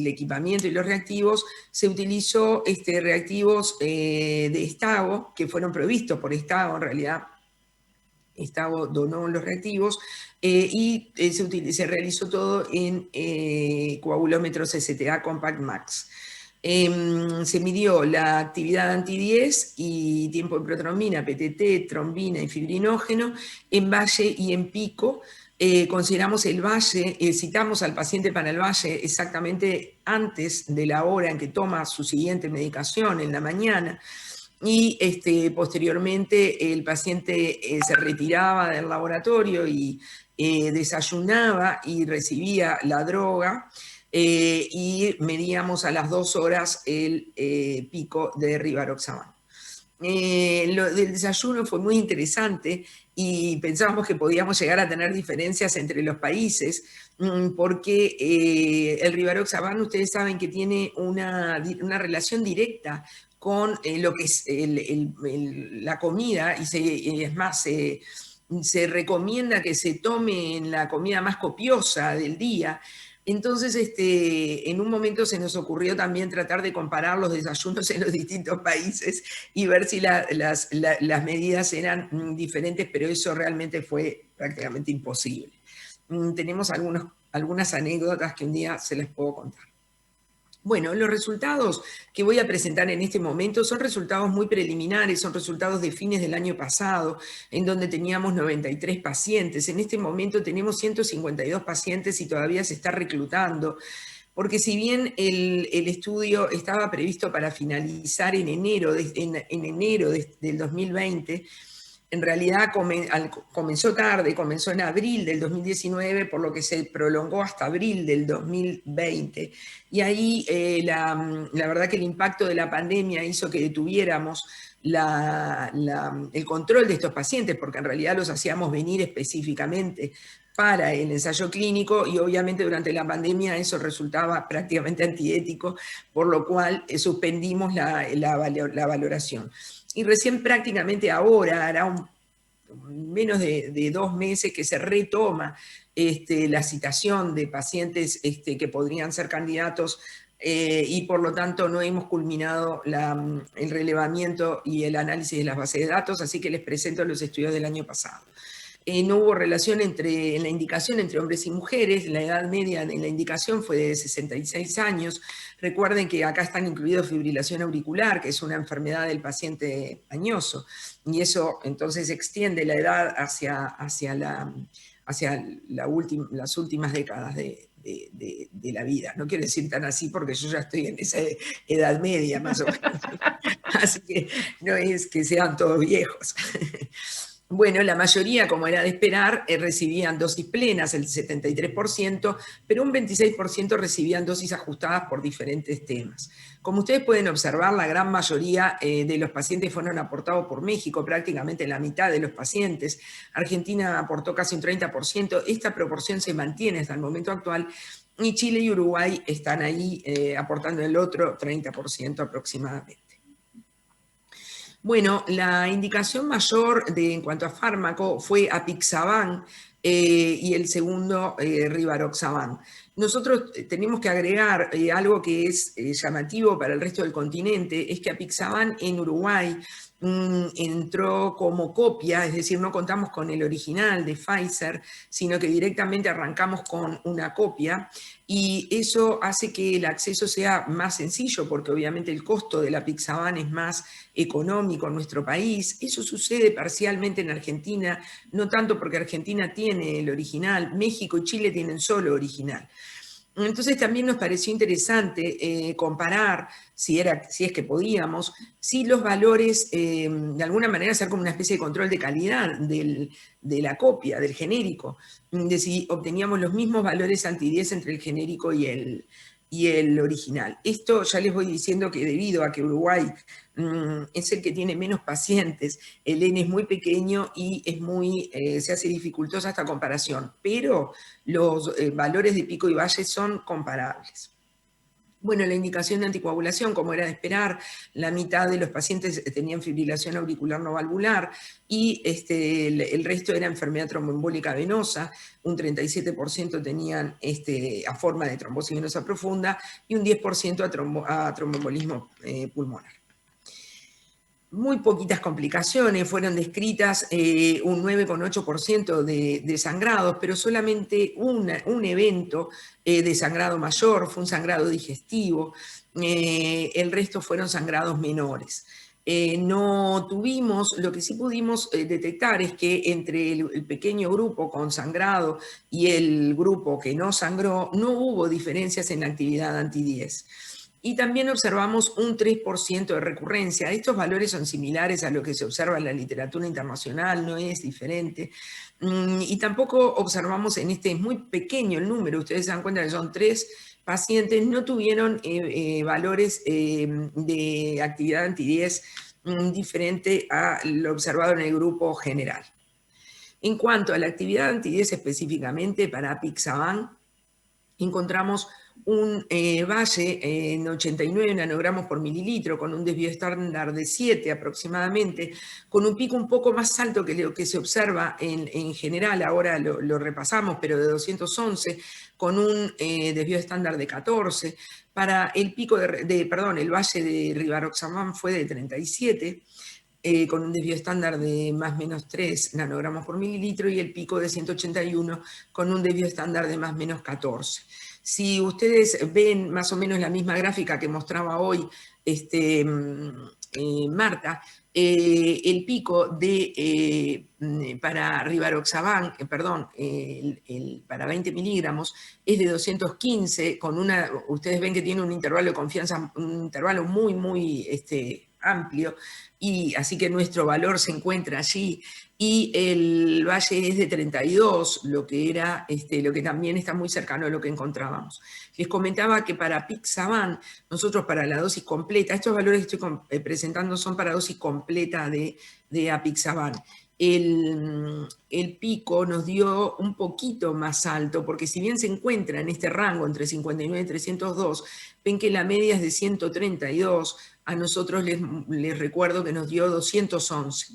equipamiento y los reactivos, se utilizó reactivos de Estago, que fueron provistos por Estago, en realidad Estago donó los reactivos, y se realizó todo en coagulómetro CCTA Compact Max. Se midió la actividad anti-10 y tiempo de protrombina, PTT, trombina y fibrinógeno en valle y en pico. Consideramos el valle, citamos al paciente para el valle exactamente antes de la hora en que toma su siguiente medicación, en la mañana, y posteriormente el paciente se retiraba del laboratorio y desayunaba y recibía la droga, y medíamos a las 2 horas el pico de Rivaroxaban. Lo del desayuno fue muy interesante y pensábamos que podíamos llegar a tener diferencias entre los países, porque el Rivaroxaban, ustedes saben que tiene una relación directa con lo que es la comida, y es más, se recomienda que se tome en la comida más copiosa del día. Entonces, en un momento se nos ocurrió también tratar de comparar los desayunos en los distintos países y ver si las medidas eran diferentes, pero eso realmente fue prácticamente imposible. Tenemos algunas anécdotas que un día se les puedo contar. Bueno, los resultados que voy a presentar en este momento son resultados muy preliminares, son resultados de fines del año pasado, en donde teníamos 93 pacientes. En este momento tenemos 152 pacientes y todavía se está reclutando, porque si bien el estudio estaba previsto para finalizar en enero del 2020, en realidad comenzó tarde, comenzó en abril del 2019, por lo que se prolongó hasta abril del 2020. Y ahí la verdad que el impacto de la pandemia hizo que detuviéramos el control de estos pacientes, porque en realidad los hacíamos venir específicamente para el ensayo clínico y obviamente durante la pandemia eso resultaba prácticamente antiético, por lo cual suspendimos la valoración. Y recién prácticamente ahora, hará menos de 2 meses que se retoma la citación de pacientes que podrían ser candidatos, y por lo tanto no hemos culminado el relevamiento y el análisis de las bases de datos, así que les presento los estudios del año pasado. No hubo relación en la indicación entre hombres y mujeres, la edad media en la indicación fue de 66 años. Recuerden que acá están incluidos fibrilación auricular, que es una enfermedad del paciente añoso, y eso entonces extiende la edad hacia las últimas décadas de la vida. No quiero decir tan así porque yo ya estoy en esa edad media más o menos, así que no es que sean todos viejos. Bueno, la mayoría, como era de esperar, recibían dosis plenas, el 73%, pero un 26% recibían dosis ajustadas por diferentes temas. Como ustedes pueden observar, la gran mayoría de los pacientes fueron aportados por México, prácticamente la mitad de los pacientes. Argentina aportó casi un 30%, esta proporción se mantiene hasta el momento actual, y Chile y Uruguay están ahí aportando el otro 30% aproximadamente. Bueno, la indicación mayor en cuanto a fármaco fue apixaban y el segundo Rivaroxaban. Nosotros tenemos que agregar algo que es llamativo para el resto del continente, es que apixaban en Uruguay entró como copia, es decir, no contamos con el original de Pfizer, sino que directamente arrancamos con una copia, y eso hace que el acceso sea más sencillo, porque obviamente el costo de la apixaban es más económico en nuestro país. Eso sucede parcialmente en Argentina, no tanto porque Argentina tiene el original, México y Chile tienen solo original. Entonces también nos pareció interesante comparar, si es que podíamos, si los valores, de alguna manera hacer como una especie de control de calidad de la copia, del genérico, de si obteníamos los mismos valores anti-10 entre el genérico y el original. Esto ya les voy diciendo que debido a que Uruguay es el que tiene menos pacientes, el N es muy pequeño y se hace dificultosa esta comparación, pero los valores de pico y valle son comparables. Bueno, la indicación de anticoagulación, como era de esperar, la mitad de los pacientes tenían fibrilación auricular no valvular y el resto era enfermedad tromboembólica venosa, un 37% tenían a forma de trombosis venosa profunda y un 10% a tromboembolismo pulmonar. Muy poquitas complicaciones, fueron descritas un 9,8% de sangrados, pero solamente un evento de sangrado mayor, fue un sangrado digestivo, el resto fueron sangrados menores. No tuvimos, lo que sí pudimos detectar es que entre el pequeño grupo con sangrado y el grupo que no sangró, no hubo diferencias en la actividad anti-10. Y también observamos un 3% de recurrencia. Estos valores son similares a lo que se observa en la literatura internacional, no es diferente. Y tampoco observamos es muy pequeño el número, ustedes se dan cuenta que son 3 pacientes, no tuvieron valores de actividad anti-10 diferente a lo observado en el grupo general. En cuanto a la actividad anti-10 específicamente para apixaban, encontramos un valle en 89 nanogramos por mililitro, con un desvío estándar de 7 aproximadamente, con un pico un poco más alto que lo que se observa en general, ahora lo repasamos, pero de 211, con un desvío estándar de 14. Para el pico el valle de rivaroxaban fue de 37, con un desvío estándar de más o menos 3 nanogramos por mililitro, y el pico de 181 con un desvío estándar de más o menos 14. Si ustedes ven más o menos la misma gráfica que mostraba hoy Marta, el pico para rivaroxaban, para 20 miligramos es de 215, ustedes ven que tiene un intervalo de confianza, un intervalo muy, muy amplio, y así que nuestro valor se encuentra allí, y el valle es de 32, lo que también está muy cercano a lo que encontrábamos. Les comentaba que para apixaban, nosotros para la dosis completa, estos valores que estoy presentando son para dosis completa de apixaban. El pico nos dio un poquito más alto, porque si bien se encuentra en este rango entre 59 y 302, ven que la media es de 132, a nosotros les recuerdo que nos dio 211.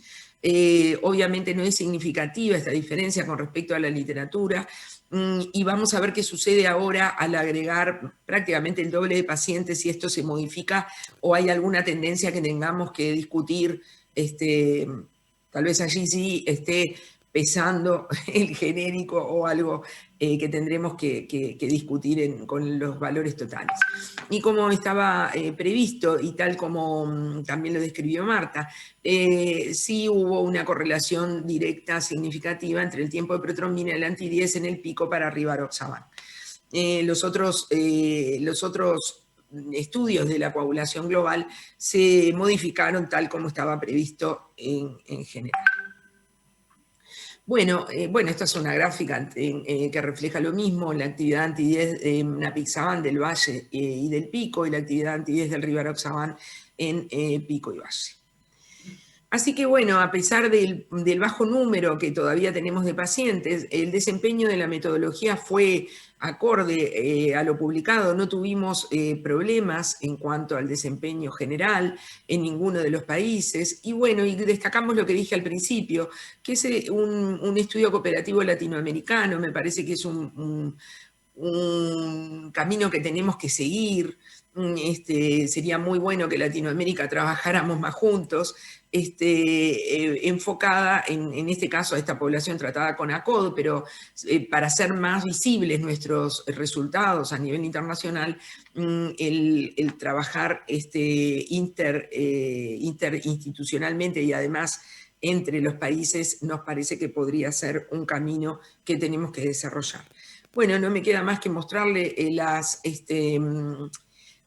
Obviamente no es significativa esta diferencia con respecto a la literatura, y vamos a ver qué sucede ahora al agregar prácticamente el doble de pacientes, si esto se modifica o hay alguna tendencia que tengamos que discutir. Tal vez allí sí esté pesando el genérico o algo que tendremos que discutir con los valores totales. Y como estaba previsto, y tal como también lo describió Marta, sí hubo una correlación directa significativa entre el tiempo de protrombina y el anti-10 en el pico para rivaroxaban. Los otros estudios de la coagulación global se modificaron tal como estaba previsto en general. Bueno, esta es una gráfica que refleja lo mismo, la actividad anti-10 en apixaban del valle y del pico, y la actividad anti-10 del rivaroxaban en pico y valle. Así que bueno, a pesar del bajo número que todavía tenemos de pacientes, el desempeño de la metodología fue acorde a lo publicado. No tuvimos problemas en cuanto al desempeño general en ninguno de los países. Y bueno, y destacamos lo que dije al principio, que es un estudio cooperativo latinoamericano. Me parece que es un camino que tenemos que seguir. Sería muy bueno que Latinoamérica trabajáramos más juntos, enfocada en este caso a esta población tratada con ACOD, pero para hacer más visibles nuestros resultados a nivel internacional, el trabajar interinstitucionalmente y además entre los países nos parece que podría ser un camino que tenemos que desarrollar. Bueno, no me queda más que mostrarle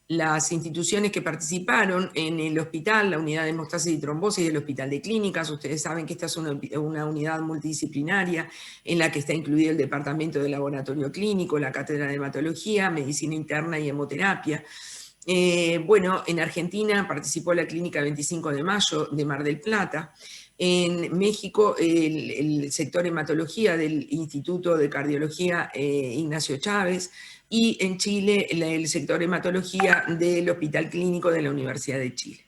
las instituciones que participaron en el hospital, la unidad de hemostasis y trombosis del Hospital de Clínicas. Ustedes saben que esta es una unidad multidisciplinaria en la que está incluido el departamento de laboratorio clínico, la cátedra de hematología, medicina interna y hemoterapia. Bueno, en Argentina participó la clínica 25 de Mayo de Mar del Plata. En México, el sector hematología del Instituto de Cardiología Ignacio Chávez, y en Chile el sector hematología del Hospital Clínico de la Universidad de Chile.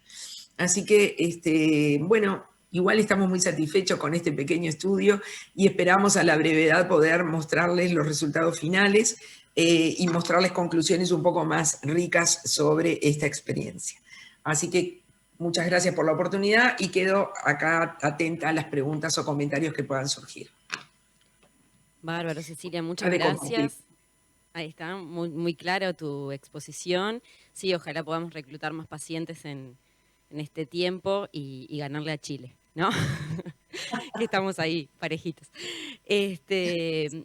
Así que, bueno, igual estamos muy satisfechos con este pequeño estudio y esperamos a la brevedad poder mostrarles los resultados finales y mostrarles conclusiones un poco más ricas sobre esta experiencia. Así que muchas gracias por la oportunidad y quedo acá atenta a las preguntas o comentarios que puedan surgir. Bárbaro, Cecilia, muchas gracias. Ahí está, muy, muy claro tu exposición. Sí, ojalá podamos reclutar más pacientes en este tiempo y ganarle a Chile, ¿no? Que estamos ahí, parejitos.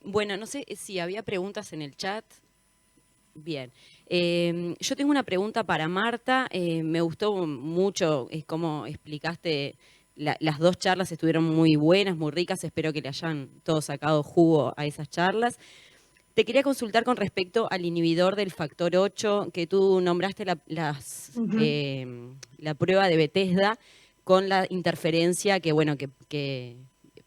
Bueno, no sé si había preguntas en el chat. Bien. Yo tengo una pregunta para Marta. Me gustó mucho cómo explicaste. Las dos charlas estuvieron muy buenas, muy ricas. Espero que le hayan todos sacado jugo a esas charlas. Te quería consultar con respecto al inhibidor del factor 8, que tú nombraste la prueba de Bethesda con la interferencia que, bueno, que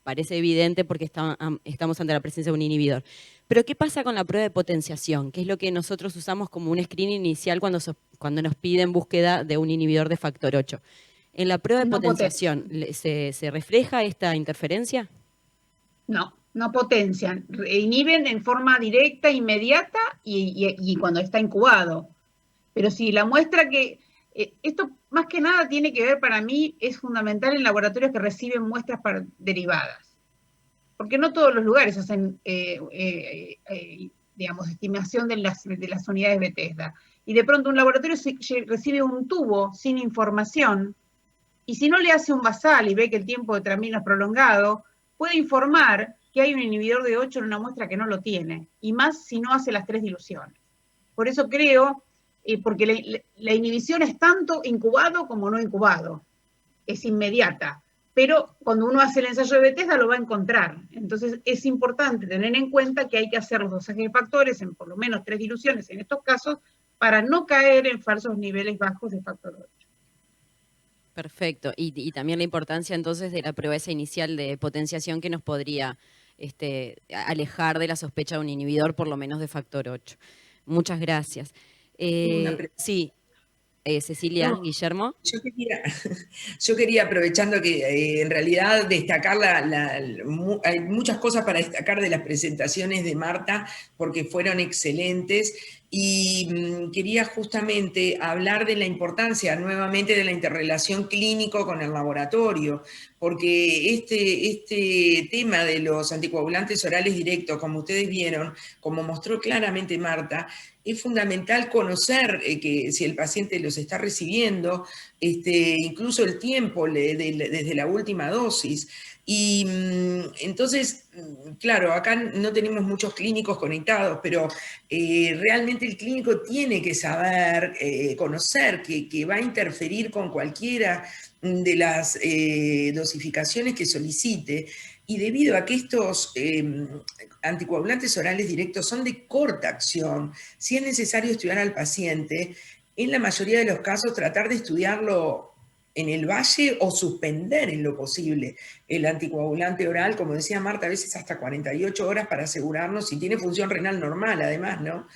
parece evidente porque estamos ante la presencia de un inhibidor. Pero ¿qué pasa con la prueba de potenciación? Que es lo que nosotros usamos como un screening inicial cuando nos piden búsqueda de un inhibidor de factor 8. ¿En la prueba de potenciación se refleja esta interferencia? No potencian, inhiben en forma directa, inmediata y cuando está incubado. Pero si la muestra que, esto más que nada tiene que ver para mí, es fundamental en laboratorios que reciben muestras derivadas. Porque no todos los lugares hacen, digamos, estimación de las unidades Bethesda. Y de pronto un laboratorio recibe un tubo sin información, y si no le hace un basal y ve que el tiempo de tramino es prolongado, puede informar que hay un inhibidor de 8 en una muestra que no lo tiene, y más si no hace las 3 diluciones. Por eso creo, porque la inhibición es tanto incubado como no incubado, es inmediata, pero cuando uno hace el ensayo de Bethesda lo va a encontrar. Entonces es importante tener en cuenta que hay que hacer los dosajes de factores en por lo menos 3 diluciones en estos casos para no caer en falsos niveles bajos de factor 8. Perfecto. Y también la importancia entonces de la prueba esa inicial de potenciación que nos podría alejar de la sospecha de un inhibidor, por lo menos de factor 8. Muchas gracias. Sí, Cecilia, No, Guillermo. Yo quería, aprovechando que en realidad destacar hay muchas cosas para destacar de las presentaciones de Marta, porque fueron excelentes, y quería justamente hablar de la importancia nuevamente de la interrelación clínico con el laboratorio, porque este tema de los anticoagulantes orales directos, como ustedes vieron, como mostró claramente Marta, es fundamental conocer que si el paciente los está recibiendo, incluso el tiempo desde la última dosis. Y entonces, claro, acá no tenemos muchos clínicos conectados, pero realmente el clínico tiene que saber, conocer que va a interferir con cualquiera de las dosificaciones que solicite. Y debido a que estos anticoagulantes orales directos son de corta acción, si es necesario estudiar al paciente, en la mayoría de los casos tratar de estudiarlo en el valle o suspender en lo posible el anticoagulante oral, como decía Marta, a veces hasta 48 horas para asegurarnos, si tiene función renal normal además, ¿no?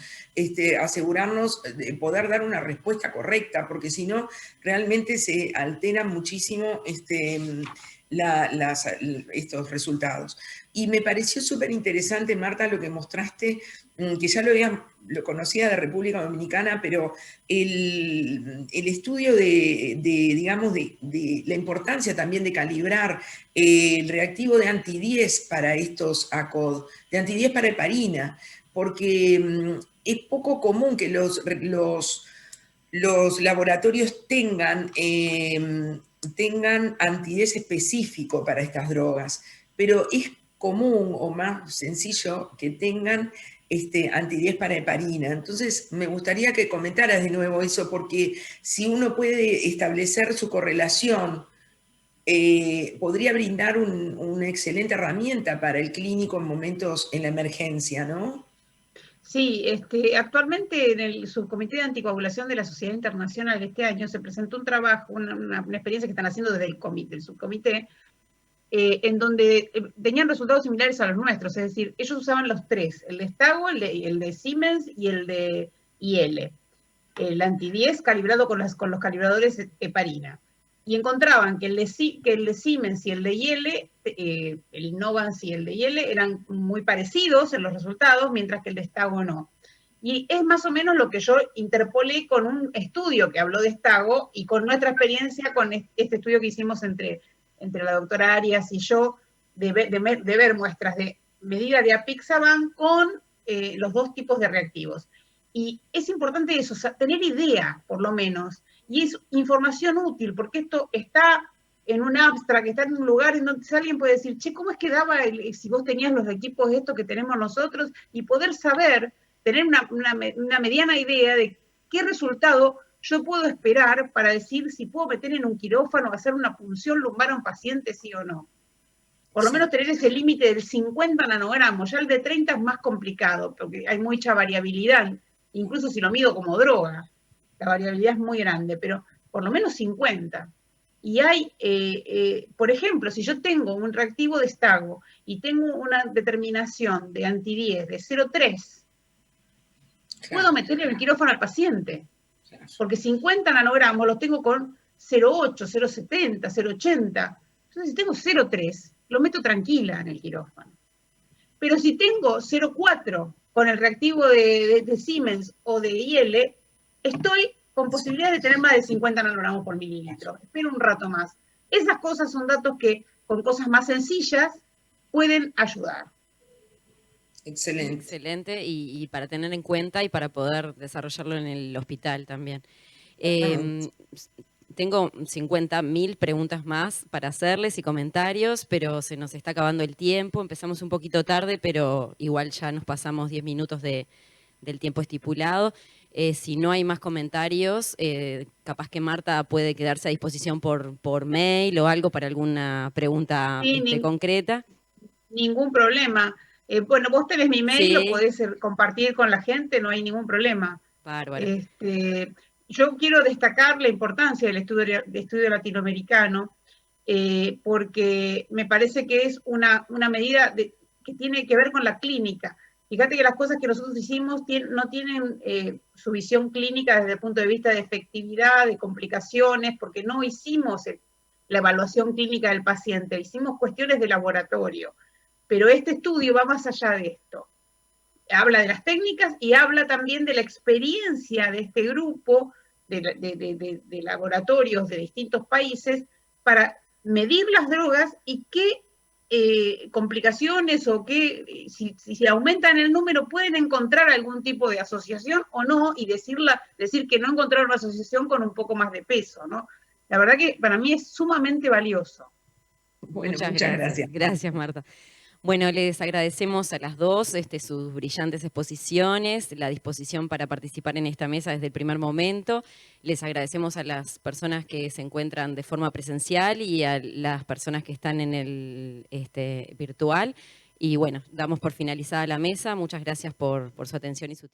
Asegurarnos de poder dar una respuesta correcta, porque si no, realmente se alteran muchísimo estos resultados. Y me pareció súper interesante, Marta, lo que mostraste, que ya lo conocía de República Dominicana, pero el estudio digamos, de la importancia también de calibrar el reactivo de anti-10 para estos ACOD, de anti-10 para heparina, porque es poco común que los laboratorios tengan anti-10 específico para estas drogas, pero es común o más sencillo que tengan anti-10 para heparina. Entonces, me gustaría que comentaras de nuevo eso, porque si uno puede establecer su correlación, podría brindar una excelente herramienta para el clínico en momentos en la emergencia, ¿no? Sí, actualmente en el subcomité de anticoagulación de la Sociedad Internacional de este año se presentó un trabajo, una experiencia que están haciendo desde el subcomité, en donde tenían resultados similares a los nuestros, es decir, ellos usaban los tres, el de Stago, el de Siemens y el de IL, el anti-10 calibrado con los calibradores heparina. Y encontraban que el de Siemens y el de IL, el Innovance y el de IL, eran muy parecidos en los resultados, mientras que el de Stago no. Y es más o menos lo que yo interpolé con un estudio que habló de Stago y con nuestra experiencia con este estudio que hicimos entre la doctora Arias y yo, de ver muestras de medida de apixaban con los dos tipos de reactivos. Y es importante eso, o sea, tener idea, por lo menos, y es información útil, porque esto está en un abstract, está en un lugar en donde alguien puede decir, che, ¿cómo es que daba si vos tenías los equipos estos que tenemos nosotros? Y poder saber, tener una mediana idea de qué resultado yo puedo esperar para decir si puedo meter en un quirófano o hacer una punción lumbar a un paciente, sí o no. Por lo menos tener ese límite del 50 nanogramos, ya el de 30 es más complicado, porque hay mucha variabilidad, incluso si lo mido como droga, la variabilidad es muy grande, pero por lo menos 50. Y hay, por ejemplo, si yo tengo un reactivo de Stago y tengo una determinación de anti-10 de 0,3, puedo meter en el quirófano al paciente, porque 50 nanogramos los tengo con 0,8, 0,70, 0,80. Entonces, si tengo 0,3, lo meto tranquila en el quirófano. Pero si tengo 0,4 con el reactivo de Siemens o de IL, estoy con posibilidad de tener más de 50 nanogramos por mililitro. Espero un rato más. Esas cosas son datos que, con cosas más sencillas, pueden ayudar. Excelente. Excelente, y para tener en cuenta y para poder desarrollarlo en el hospital también. Tengo 50.000 preguntas más para hacerles y comentarios, pero se nos está acabando el tiempo. Empezamos un poquito tarde, pero igual ya nos pasamos 10 minutos del tiempo estipulado. Si no hay más comentarios, capaz que Marta puede quedarse a disposición por mail o algo para alguna pregunta concreta. Ningún problema. Bueno, vos tenés mi mail, Sí. lo podés compartir con la gente, no hay ningún problema. Bárbaro. Yo quiero destacar la importancia del estudio latinoamericano, porque me parece que es una medida que tiene que ver con la clínica. Fíjate que las cosas que nosotros hicimos no tienen su visión clínica desde el punto de vista de efectividad, de complicaciones, porque no hicimos la evaluación clínica del paciente, hicimos cuestiones de laboratorio. Pero este estudio va más allá de esto. Habla de las técnicas y habla también de la experiencia de este grupo de laboratorios de distintos países para medir las drogas y qué complicaciones o si aumentan el número pueden encontrar algún tipo de asociación o no, y decir que no encontraron una asociación con un poco más de peso, ¿no? La verdad que para mí es sumamente valioso. Bueno, muchas gracias. Gracias, Marta. Bueno, les agradecemos a las dos sus brillantes exposiciones, la disposición para participar en esta mesa desde el primer momento. Les agradecemos a las personas que se encuentran de forma presencial y a las personas que están en el virtual. Y bueno, damos por finalizada la mesa. Muchas gracias por su atención y su tiempo.